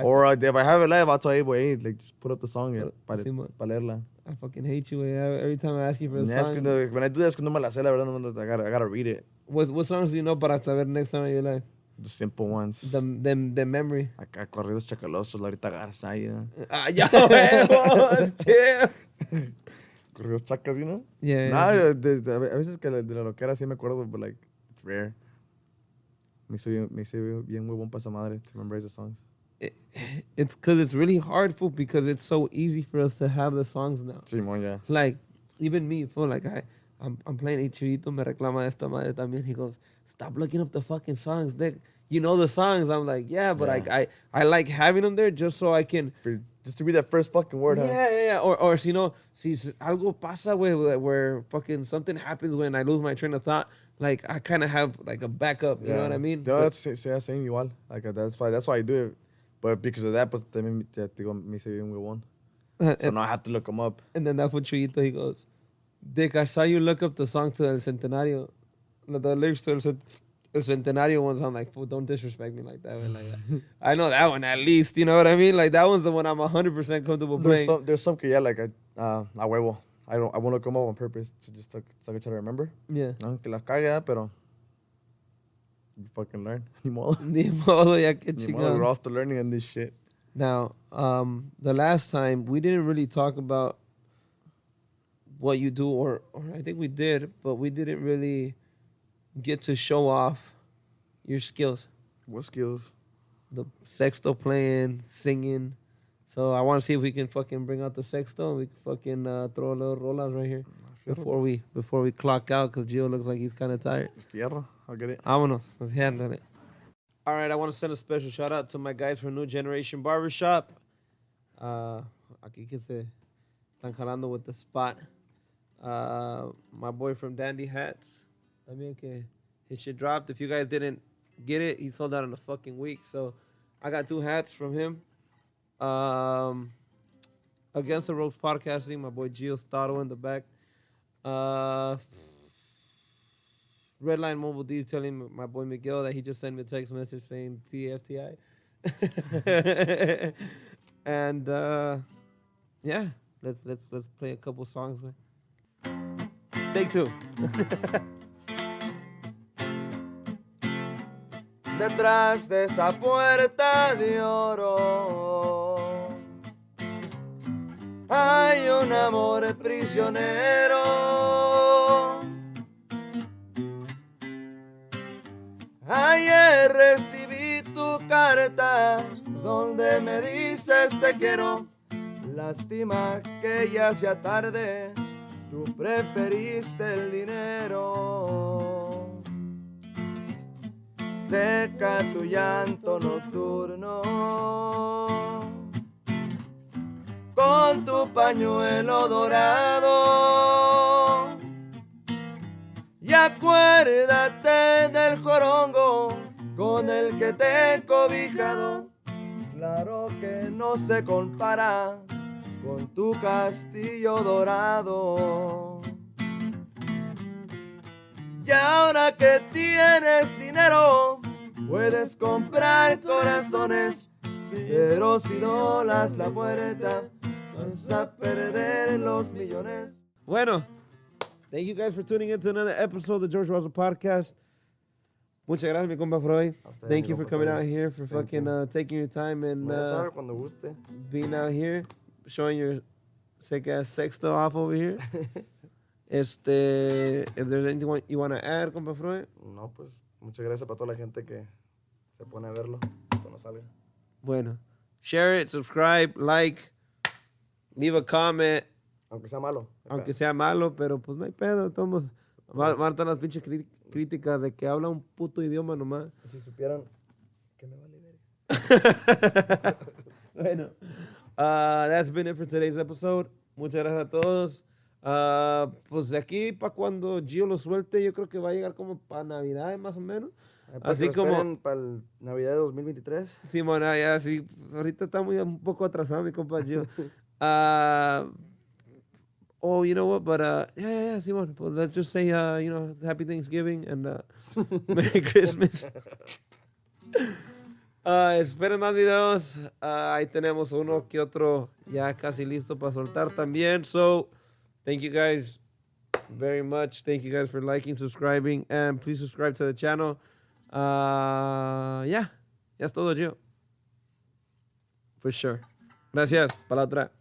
[SPEAKER 3] Or if I have it live, I'll tell you, hey, like, just put up the song para leerla.
[SPEAKER 2] I fucking hate you. Every time I ask you for a
[SPEAKER 3] Yeah,
[SPEAKER 2] song.
[SPEAKER 3] when I do that, es que no me la sé, la verdad, I gotta read it.
[SPEAKER 2] What songs do you know para saber next time you're live?
[SPEAKER 3] The simple ones.
[SPEAKER 2] The memory.
[SPEAKER 3] Acá, corridos chacalosos, Larita Garza, you know.
[SPEAKER 2] Ya, huevos, chill.
[SPEAKER 3] corridos chacas, you know?
[SPEAKER 2] Yeah.
[SPEAKER 3] Nah,
[SPEAKER 2] yeah.
[SPEAKER 3] a veces que de la loquera sí me acuerdo, but like, it's rare. Me hice bien huevón para esa madre to memorize the songs.
[SPEAKER 2] It's because it's really hard, fool, because it's so easy for us to have the songs now.
[SPEAKER 3] Simón, yeah.
[SPEAKER 2] Like, even me, fool, like, I'm playing a Chirito, me reclama esta madre también. He goes, stop looking up the fucking songs. You know the songs. I'm like, yeah, but
[SPEAKER 3] Yeah.
[SPEAKER 2] I like having them there just so I can...
[SPEAKER 3] Just to read that first fucking word, huh?
[SPEAKER 2] Yeah. Or si no, si algo pasa, where fucking something happens when I lose my train of thought, like, I kind of have, like, a backup, you know what I mean?
[SPEAKER 3] No, that's same igual. Like, that's why I do it. But because of that, pues, también te digo, me hice bien huevón. So now I have to look them up.
[SPEAKER 2] And then that for Chuyito, he goes, Dick, I saw you look up the song to El Centenario, the lyrics to El Centenario ones. I'm like, fool, don't disrespect me like that. Man. Like, I know that one at least, you know what I mean? Like, that one's the one I'm 100% comfortable playing.
[SPEAKER 3] There's some que, yeah, like, a huevo. I won't look them up on purpose to just so I can try to remember.
[SPEAKER 2] Yeah.
[SPEAKER 3] Aunque las cague, pero you fucking learn. Ni modo.
[SPEAKER 2] Ni modo, ya que
[SPEAKER 3] Ni modo, we're
[SPEAKER 2] chingado.
[SPEAKER 3] all still learning on this shit.
[SPEAKER 2] Now, the last time we didn't really talk about what you do, or I think we did, but we didn't really get to show off your skills.
[SPEAKER 3] What skills?
[SPEAKER 2] The sexto playing, singing. So I want to see if we can fucking bring out the sexto and we can fucking throw a little rolas right here before we clock out, because Gio looks like he's kind of tired.
[SPEAKER 3] Fierro, I'll get it.
[SPEAKER 2] Vámonos, let's handle it. All right, I want to send a special shout out to my guys from New Generation Barbershop. Aquí que se están jalando with the spot. My boy from Dandy Hats. También que his shit dropped. If you guys didn't get it, he sold out in a fucking week. So I got 2 hats from him. Against the Ropes Podcasting, my boy Gio Stato in the back. Redline Mobile Detailing, my boy Miguel, that he just sent me a text message saying TFTI. And yeah, let's play a couple songs, man. Take 2.
[SPEAKER 3] Detrás de esa puerta de oro hay un amor prisionero. Ayer recibí tu carta donde me dices te quiero. Lástima que ya sea tarde, tú preferiste el dinero. Seca tu llanto nocturno con tu pañuelo dorado y acuérdate del jorongo con el que te he cobijado. Claro que no se compara con tu castillo dorado. Y ahora que tienes dinero, puedes comprar corazones, pero si no das la puerta, vas a perder los millones.
[SPEAKER 2] Bueno, thank you guys for tuning in to another episode of the Jorge Razo Podcast. Muchas gracias, mi compa Froy. Thank you for coming out here, for fucking taking your time and
[SPEAKER 3] Cuando guste.
[SPEAKER 2] being out here, showing your sick ass sexto off over here. If there's anything you want to add, compa Froy.
[SPEAKER 3] No, pues muchas gracias para toda la gente que se pone a verlo cuando salga.
[SPEAKER 2] Bueno, share it, subscribe, like, leave a comment.
[SPEAKER 3] Aunque sea malo.
[SPEAKER 2] Aunque sea malo, pero pues no hay pedo. Todos Marta las pinches críticas de que habla un puto idioma nomás.
[SPEAKER 3] Si supieran que me vale ver.
[SPEAKER 2] Bueno, that's been it for today's episode. Muchas gracias a todos. Pues de aquí para cuando Gio lo suelte, yo creo que va a llegar como para Navidad más o menos.
[SPEAKER 3] Así como para el Navidad de 2023.
[SPEAKER 2] Sí, bueno, ya sí. Pues ahorita está un poco atrasado mi compa Gio. Oh, you know what? But yeah, Simon. Well, let's just say, Happy Thanksgiving and Merry Christmas. Esperen más videos. Ahí tenemos uno que otro ya casi listo para soltar también. So, thank you guys very much. Thank you guys for liking, subscribing, and please subscribe to the channel. Ya es todo, Gio. For sure. Gracias. Para la otra.